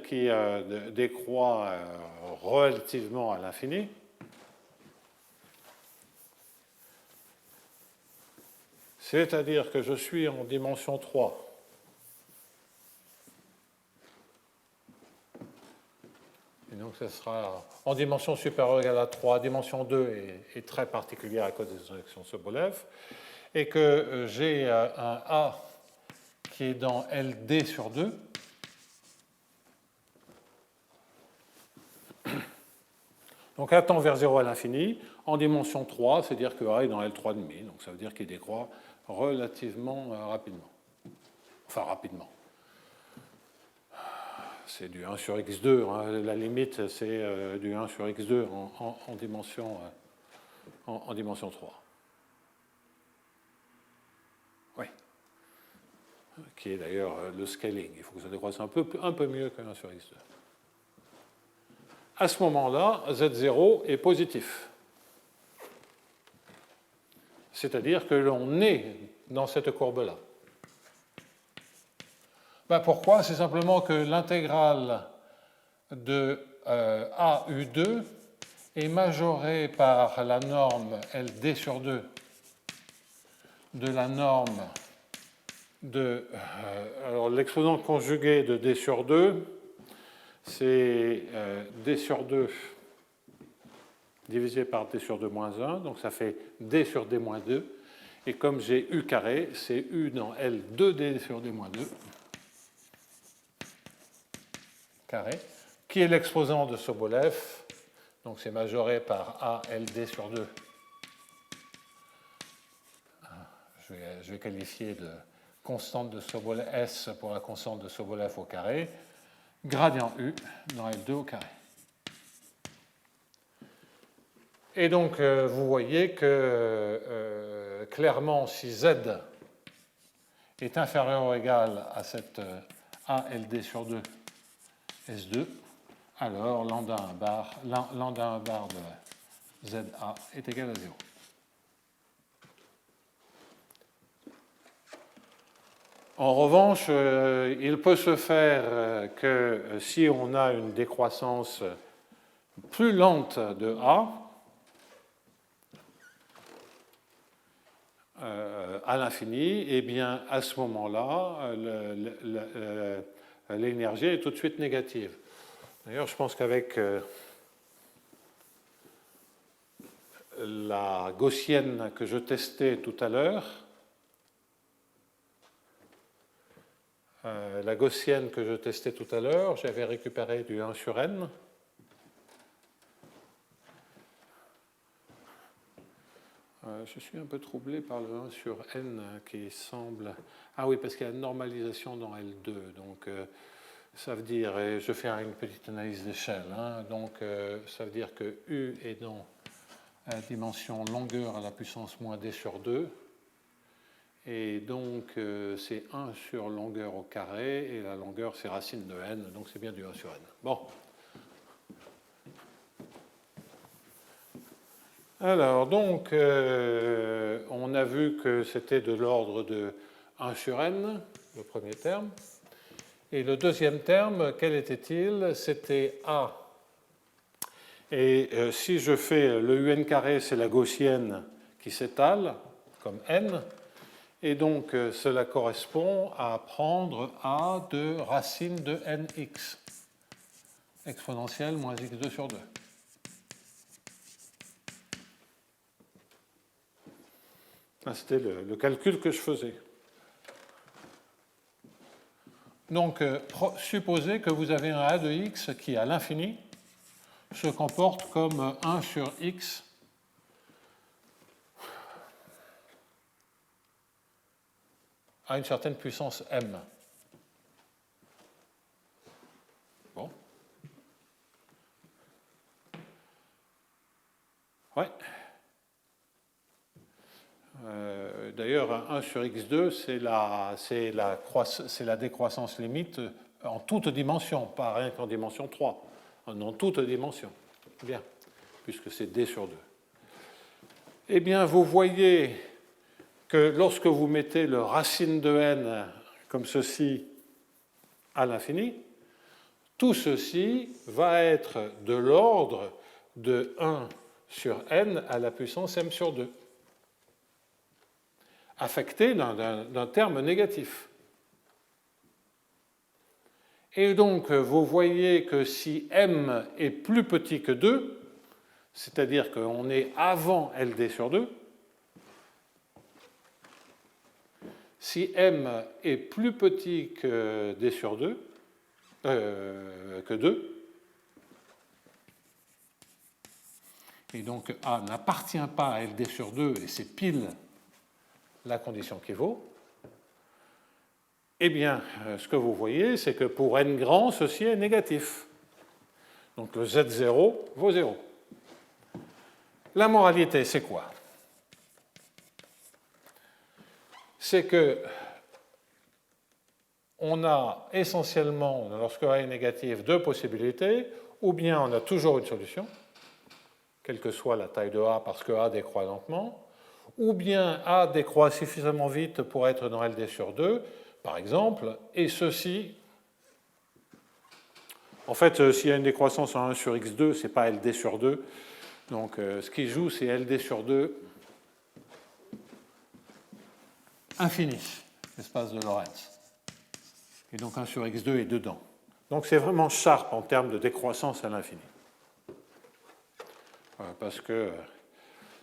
qui décroît relativement à l'infini, c'est-à-dire que je suis en dimension 3, Donc ce sera en dimension supérieure ou égale à 3, dimension 2 est très particulière à cause des injections Sobolev, et que j'ai un A qui est dans LD sur 2. Donc A tend vers 0 à l'infini, en dimension 3, c'est-à-dire que A est dans L3,5, donc ça veut dire qu'il décroît relativement rapidement. Enfin, rapidement. C'est du 1 sur x2, hein. La limite c'est du 1 sur x2 en dimension 3. Oui. Qui est d'ailleurs le scaling. Il faut que ça décroisse un peu mieux que 1 sur x2. À ce moment-là, Z0 est positif. C'est-à-dire que l'on est dans cette courbe-là. Ben pourquoi? C'est simplement que l'intégrale de AU2 est majorée par la norme LD sur 2 de la norme de... alors l'exposant conjugué de D sur 2, c'est D sur 2 divisé par D sur 2 moins 1, donc ça fait D sur D moins 2. Et comme j'ai U carré, c'est U dans L 2D sur D moins 2 carré, qui est l'exposant de Sobolev. Donc c'est majoré par A LD sur 2. Je vais qualifier de constante de Sobolev S pour la constante de Sobolev au carré, gradient U dans L2 au carré. Et donc, vous voyez que clairement, si Z est inférieur ou égal à cette ALD sur 2 S2, alors lambda 1 bar de ZA est égal à 0. En revanche, il peut se faire que si on a une décroissance plus lente de A, à l'infini, et bien à ce moment-là, l'énergie est tout de suite négative. D'ailleurs, je pense qu'avec la gaussienne que je testais tout à l'heure, j'avais récupéré du 1 sur n. Je suis un peu troublé par le 1 sur n qui semble... Ah oui, parce qu'il y a une normalisation dans L2. Donc, ça veut dire, et je fais une petite analyse d'échelle, hein, donc ça veut dire que U est dans la dimension longueur à la puissance moins d sur 2. Et donc, c'est 1 sur longueur au carré, et la longueur, c'est racine de n, donc c'est bien du 1 sur n. Bon. Alors, donc, on a vu que c'était de l'ordre de 1 sur n, le premier terme. Et le deuxième terme, quel était-il? C'était A. Et si je fais le un carré, c'est la gaussienne qui s'étale, comme n. Et donc, cela correspond à prendre A de racine de nx, exponentielle moins x2 sur 2. C'était le calcul que je faisais. Donc, supposez que vous avez un A de x qui, à l'infini, se comporte comme 1 sur x à une certaine puissance m. Bon. Ouais. D'ailleurs, 1 sur x2, c'est la décroissance limite en toute dimension, pas rien qu'en dimension 3, en toute dimension. Bien, puisque c'est d sur 2. Eh bien, vous voyez que lorsque vous mettez le racine de n comme ceci à l'infini, tout ceci va être de l'ordre de 1 sur n à la puissance m sur 2. Affecté d'un terme négatif. Et donc, vous voyez que si m est plus petit que 2, c'est-à-dire qu'on est avant LD sur 2, si m est plus petit que D sur 2, que 2, et donc A n'appartient pas à LD sur 2, et c'est pile la condition qui vaut, eh bien, ce que vous voyez, c'est que pour n grand, ceci est négatif. Donc le Z0 vaut 0. La moralité, c'est quoi? C'est que on a essentiellement, lorsque A est négatif, deux possibilités. Ou bien on a toujours une solution, quelle que soit la taille de A, parce que A décroît lentement, ou bien A décroît suffisamment vite pour être dans LD sur 2, par exemple, et ceci, en fait, s'il y a une décroissance en 1 sur x2, ce n'est pas LD sur 2, donc ce qui joue, c'est LD sur 2 infini, l'espace de Lorentz. Et donc 1 sur x2 est dedans. Donc c'est vraiment sharp en termes de décroissance à l'infini. Parce que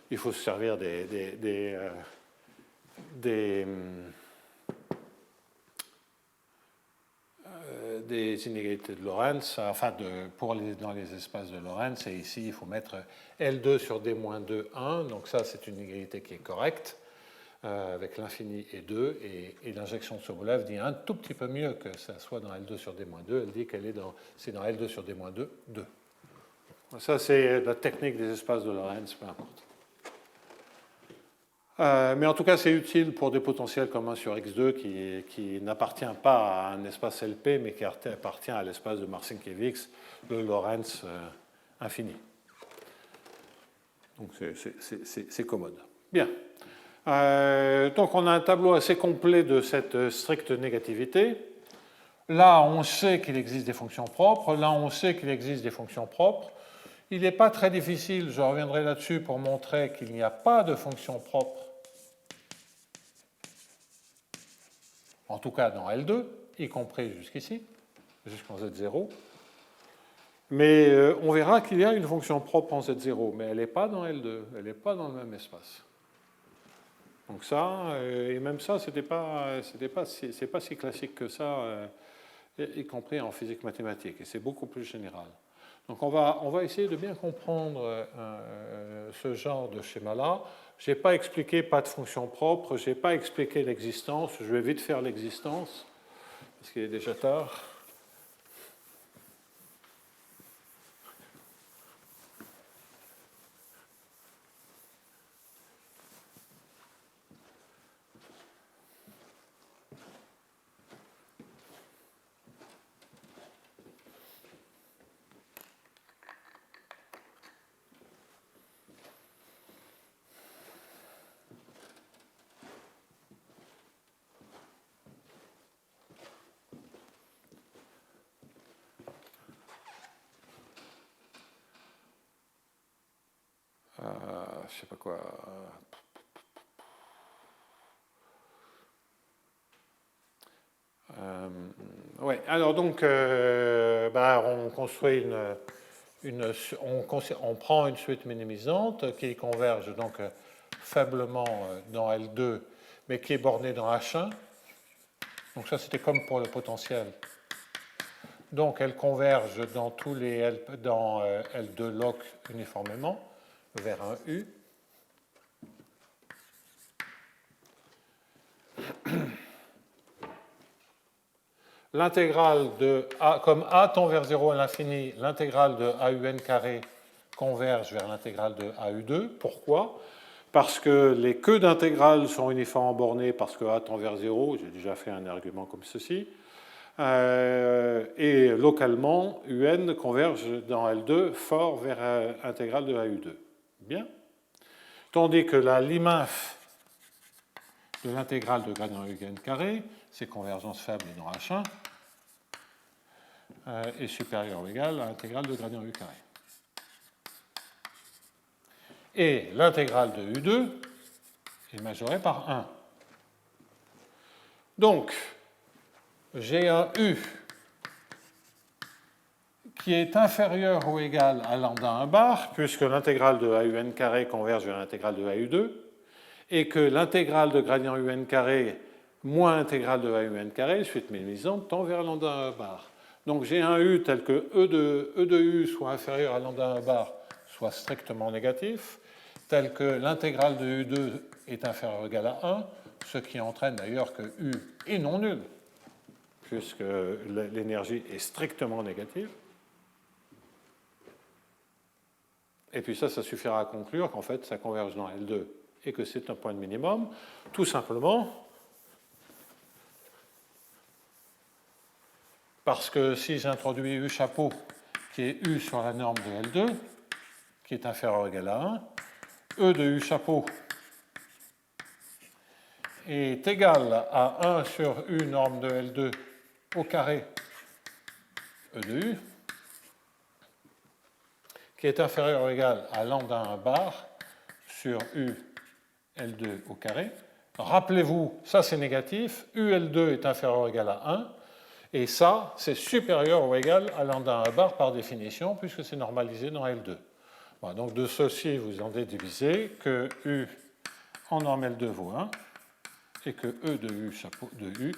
il faut se servir des inégalités de Lorentz, enfin dans les espaces de Lorentz, et ici il faut mettre L2 sur D-2, 1, donc ça c'est une inégalité qui est correcte, avec l'infini et 2, et l'injection de Sobolev dit un tout petit peu mieux que ça soit dans L2 sur D-2, elle dit qu'elle est c'est dans L2 sur D-2, 2. Ça c'est la technique des espaces de Lorentz, peu importe. Mais en tout cas, c'est utile pour des potentiels comme 1 sur x2 qui n'appartient pas à un espace LP, mais qui appartient à l'espace de Marcinkiewicz, le Lorentz infini. Donc c'est commode. Bien. Donc on a un tableau assez complet de cette stricte négativité. Là, on sait qu'il existe des fonctions propres. Là, on sait qu'il existe des fonctions propres. Il n'est pas très difficile, je reviendrai là-dessus pour montrer qu'il n'y a pas de fonctions propres, en tout cas dans L2, y compris jusqu'ici, jusqu'en Z0. Mais on verra qu'il y a une fonction propre en Z0, mais elle n'est pas dans L2, elle n'est pas dans le même espace. Donc ça, et même ça, c'est pas si classique que ça, y compris en physique mathématique, et c'est beaucoup plus général. Donc on va essayer de bien comprendre ce genre de schéma-là. Je n'ai pas expliqué pas de fonction propre, je n'ai pas expliqué l'existence, je vais vite faire l'existence, parce qu'il est déjà tard. Je sais pas quoi. Ouais. Alors donc, on construit on prend une suite minimisante qui converge donc faiblement dans L2, mais qui est bornée dans H1. Donc ça, c'était comme pour le potentiel. Donc elle converge dans tous les dans L2 log uniformément vers un U. L'intégrale de A, comme A tend vers 0 à l'infini, l'intégrale de AUN carré converge vers l'intégrale de AU2. Pourquoi? Parce que les queues d'intégrale sont uniformément bornées parce que A tend vers 0. J'ai déjà fait un argument comme ceci. Et localement, UN converge dans L2 fort vers l'intégrale de AU2. Bien. Tandis que la liminf de l'intégrale de gradient UN carré, c'est convergence faible dans H1, est supérieure ou égale à l'intégrale de gradient U carré. Et l'intégrale de U2 est majorée par 1. Donc, j'ai un U qui est inférieur ou égal à lambda 1 bar, puisque l'intégrale de AUN carré converge vers l'intégrale de AU2, et que l'intégrale de gradient UN carré moins intégrale de AUN carré, suite minimisante, tend vers lambda 1 bar. Donc j'ai un U tel que E de U soit inférieur à lambda 1 bar, soit strictement négatif, tel que l'intégrale de U2 est inférieure ou égale à 1, ce qui entraîne d'ailleurs que U est non nul, puisque l'énergie est strictement négative. Et puis ça suffira à conclure qu'en fait, ça converge dans L2 et que c'est un point de minimum, tout simplement parce que si j'introduis U chapeau, qui est U sur la norme de L2, qui est inférieur ou égal à 1, E de U chapeau est égal à 1 sur U norme de L2 au carré E de U, qui est inférieur ou égal à lambda 1 bar sur U L2 au carré. Rappelez-vous, ça c'est négatif, UL2 est inférieur ou égal à 1, et ça c'est supérieur ou égal à lambda 1 bar par définition, puisque c'est normalisé dans L2. Bon, donc de ceci, vous en déduisez que U en norme L2 vaut 1, et que E de U chapeau de U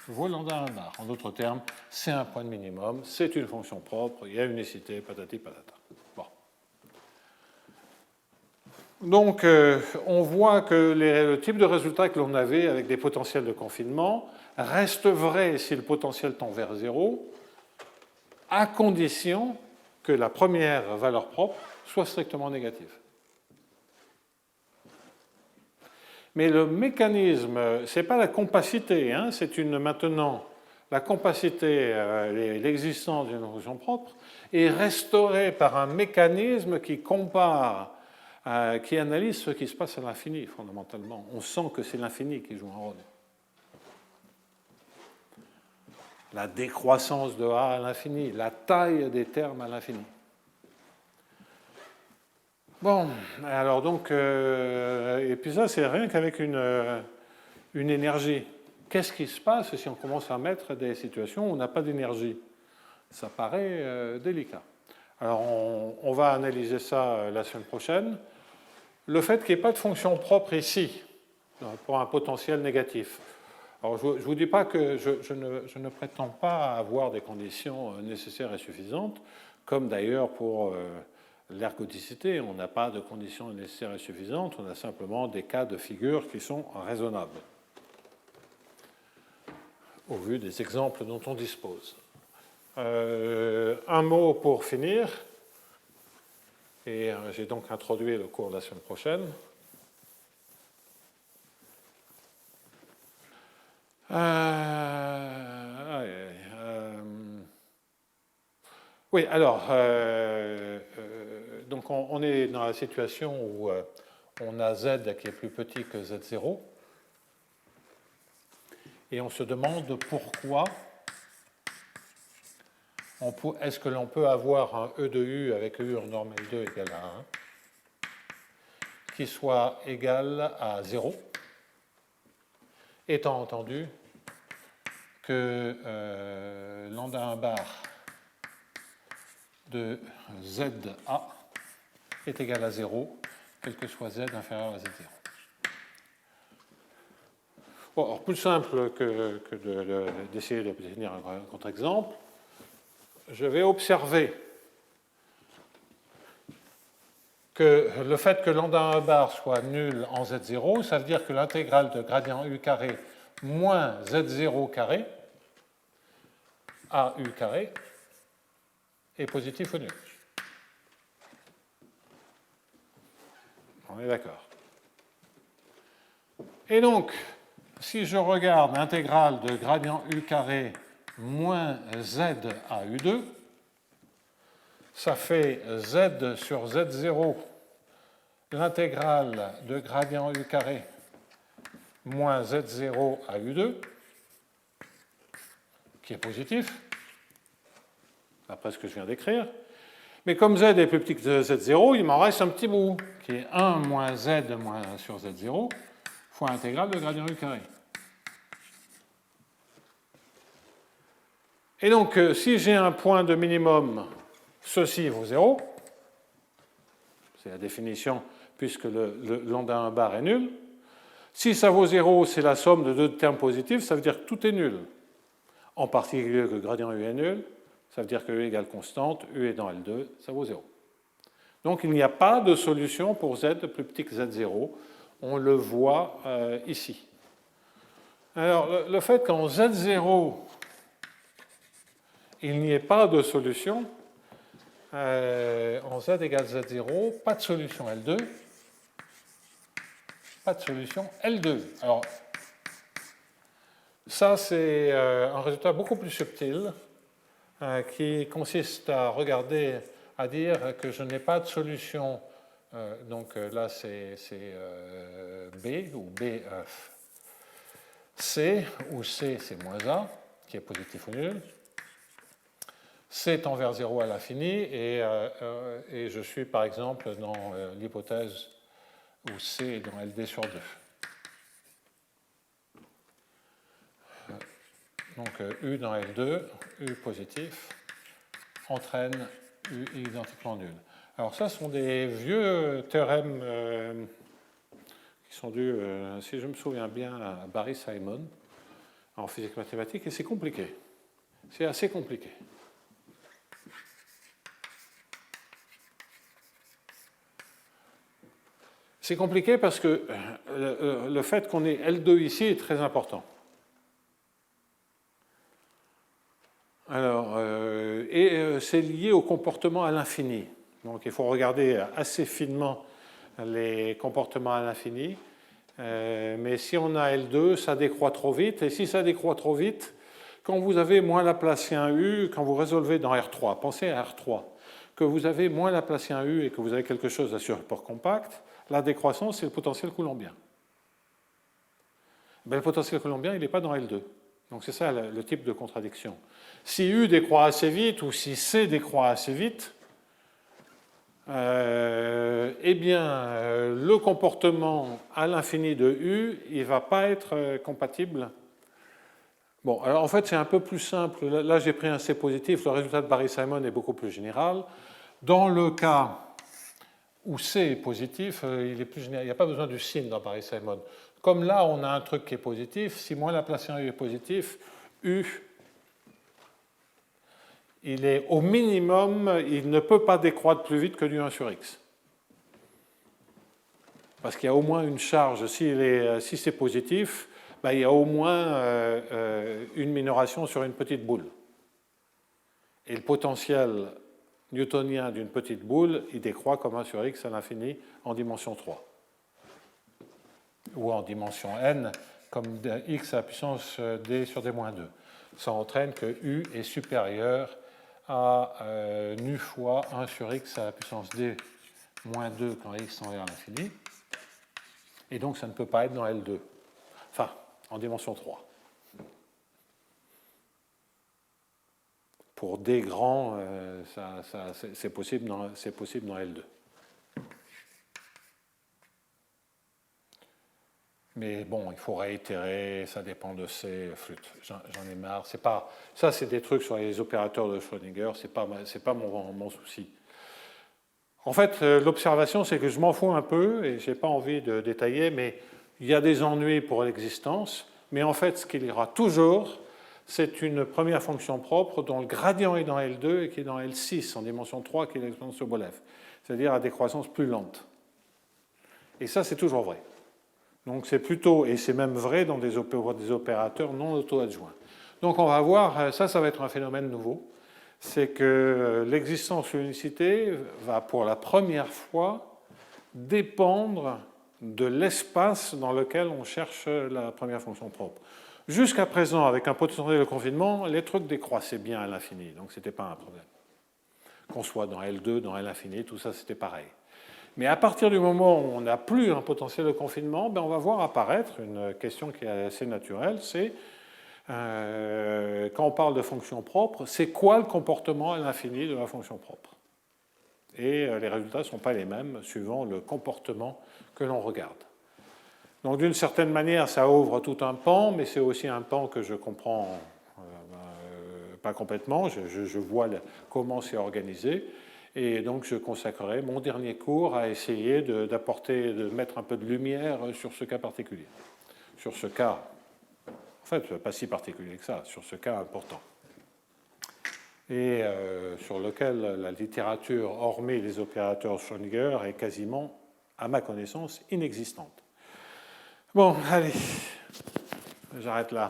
vaut lambda 1 bar. En d'autres termes, c'est un point de minimum, c'est une fonction propre, il y a unicité, patati patata. Bon. Donc, on voit que le type de résultat que l'on avait avec des potentiels de confinement reste vrai si le potentiel tend vers 0, à condition que la première valeur propre soit strictement négative. Mais le mécanisme, ce n'est pas la compacité, hein, c'est maintenant la compacité, l'existence d'une fonction propre, est restaurée par un mécanisme qui compare, qui analyse ce qui se passe à l'infini, fondamentalement. On sent que c'est l'infini qui joue un rôle. La décroissance de A à l'infini, la taille des termes à l'infini. Bon, alors donc, et puis ça, c'est rien qu'avec une énergie. Qu'est-ce qui se passe si on commence à mettre des situations où on n'a pas d'énergie? Ça paraît délicat. Alors, on va analyser ça la semaine prochaine. Le fait qu'il n'y ait pas de fonction propre ici, pour un potentiel négatif. Alors, je ne vous dis pas que je ne prétends pas avoir des conditions nécessaires et suffisantes, comme d'ailleurs pour l'ergodicité, on n'a pas de conditions nécessaires et suffisantes, on a simplement des cas de figure qui sont raisonnables, au vu des exemples dont on dispose. Un mot pour finir, et j'ai donc introduit le cours de la semaine prochaine. Oui, alors, donc on est dans la situation où on a Z qui est plus petit que Z0, et on se demande pourquoi est-ce que l'on peut avoir un E de U avec U en norme L2 égal à 1 qui soit égal à 0, étant entendu que lambda 1 bar de ZA est égal à 0, quel que soit Z inférieur à Z0. Bon, alors plus simple que d'essayer d'obtenir un contre-exemple, je vais observer que le fait que lambda 1 bar soit nul en Z0, ça veut dire que l'intégrale de gradient U carré moins Z0 carré à U carré est positif ou nul. On est d'accord. Et donc, si je regarde l'intégrale de gradient U carré moins Z à U2, ça fait Z sur Z0, l'intégrale de gradient U carré moins Z0 à U2, qui est positif, d'après ce que je viens d'écrire. Mais comme Z est plus petit que Z0, il m'en reste un petit bout, qui est 1 moins Z moins sur Z0, fois l'intégrale de gradient U carré. Et donc, si j'ai un point de minimum ceci vaut 0. C'est la définition puisque le lambda 1 bar est nul. Si ça vaut 0, c'est la somme de deux termes positifs, ça veut dire que tout est nul. En particulier que le gradient U est nul, ça veut dire que U égale constante, U est dans L2, ça vaut 0. Donc il n'y a pas de solution pour Z plus petit que Z0. On le voit ici. Alors le fait qu'en Z0, il n'y ait pas de solution, en Z égale Z0, pas de solution L2, pas de solution L2. Alors, ça, c'est un résultat beaucoup plus subtil qui consiste à regarder, à dire que je n'ai pas de solution. Donc là, c'est B ou B, C, où C, c'est moins A, qui est positif ou nul. C tend vers 0 à l'infini, et je suis par exemple dans l'hypothèse où C est dans LD sur 2. Donc U dans L2, U positif, entraîne U identiquement nul. Alors ça, ce sont des vieux théorèmes qui sont dus, si je me souviens bien, à Barry Simon en physique mathématique, et c'est compliqué. C'est assez compliqué. C'est compliqué parce que le fait qu'on ait L2 ici est très important. Alors, c'est lié au comportement à l'infini. Donc il faut regarder assez finement les comportements à l'infini. Mais si on a L2, ça décroît trop vite. Et si ça décroît trop vite, quand vous avez moins Laplacien U, quand vous résolvez dans R3, pensez à R3, que vous avez moins Laplacien U et que vous avez quelque chose à support compact, la décroissance, c'est le potentiel coulombien. Ben, le potentiel coulombien, il n'est pas dans L2. Donc c'est ça le type de contradiction. Si U décroît assez vite ou si C décroît assez vite, eh bien, le comportement à l'infini de U, il ne va pas être compatible. Bon, alors en fait, c'est un peu plus simple. Là, j'ai pris un C positif. Le résultat de Barry-Simon est beaucoup plus général. Dans le cas où C est positif, il est plus général. Il n'y a pas besoin du signe dans Barry-Simon. Comme là, on a un truc qui est positif, si moins Laplacien U est positif, U, il est au minimum, il ne peut pas décroître plus vite que du 1 sur X. Parce qu'il y a au moins une charge, si c'est positif, ben, il y a au moins une minoration sur une petite boule. Et le potentiel newtonien d'une petite boule, il décroît comme 1 sur X à l'infini en dimension 3. Ou en dimension n, comme x à la puissance d sur d-2. Ça entraîne que U est supérieur à nu fois 1 sur x à la puissance d-2 quand x tend vers l'infini. Et donc ça ne peut pas être dans L2. Enfin, en dimension 3. Pour d grand, c'est possible dans L2. Mais bon, il faut réitérer, ça dépend de C, flûte. J'en ai marre. Ça, c'est des trucs sur les opérateurs de Schrödinger, c'est pas mon souci. En fait, l'observation, c'est que je m'en fous un peu, et je n'ai pas envie de détailler, mais il y a des ennuis pour l'existence, mais en fait, ce qu'il y aura toujours, c'est une première fonction propre dont le gradient est dans L2 et qui est dans L6, en dimension 3, qui est l'exponence de Sobolev, c'est-à-dire à décroissance plus lente. Et ça, c'est toujours vrai. Donc c'est plutôt, et c'est même vrai dans des opérateurs non auto-adjoints. Donc on va voir, ça va être un phénomène nouveau, c'est que l'existence de l'unicité va pour la première fois dépendre de l'espace dans lequel on cherche la première fonction propre. Jusqu'à présent, avec un potentiel de confinement, les trucs décroissaient bien à l'infini, donc ce n'était pas un problème. Qu'on soit dans L2, dans L infini, tout ça c'était pareil. Mais à partir du moment où on n'a plus un potentiel de confinement, ben on va voir apparaître une question qui est assez naturelle, c'est quand on parle de fonction propre, c'est quoi le comportement à l'infini de la fonction propre? Et les résultats ne sont pas les mêmes suivant le comportement que l'on regarde. Donc d'une certaine manière, ça ouvre tout un pan, mais c'est aussi un pan que je comprends pas complètement, je vois comment c'est organisé. Et donc, je consacrerai mon dernier cours à essayer de mettre un peu de lumière sur ce cas particulier. Sur ce cas, en fait, pas si particulier que ça, sur ce cas important. Et sur lequel la littérature, hormis les opérateurs Schrödinger, est quasiment, à ma connaissance, inexistante. Bon, allez, j'arrête là.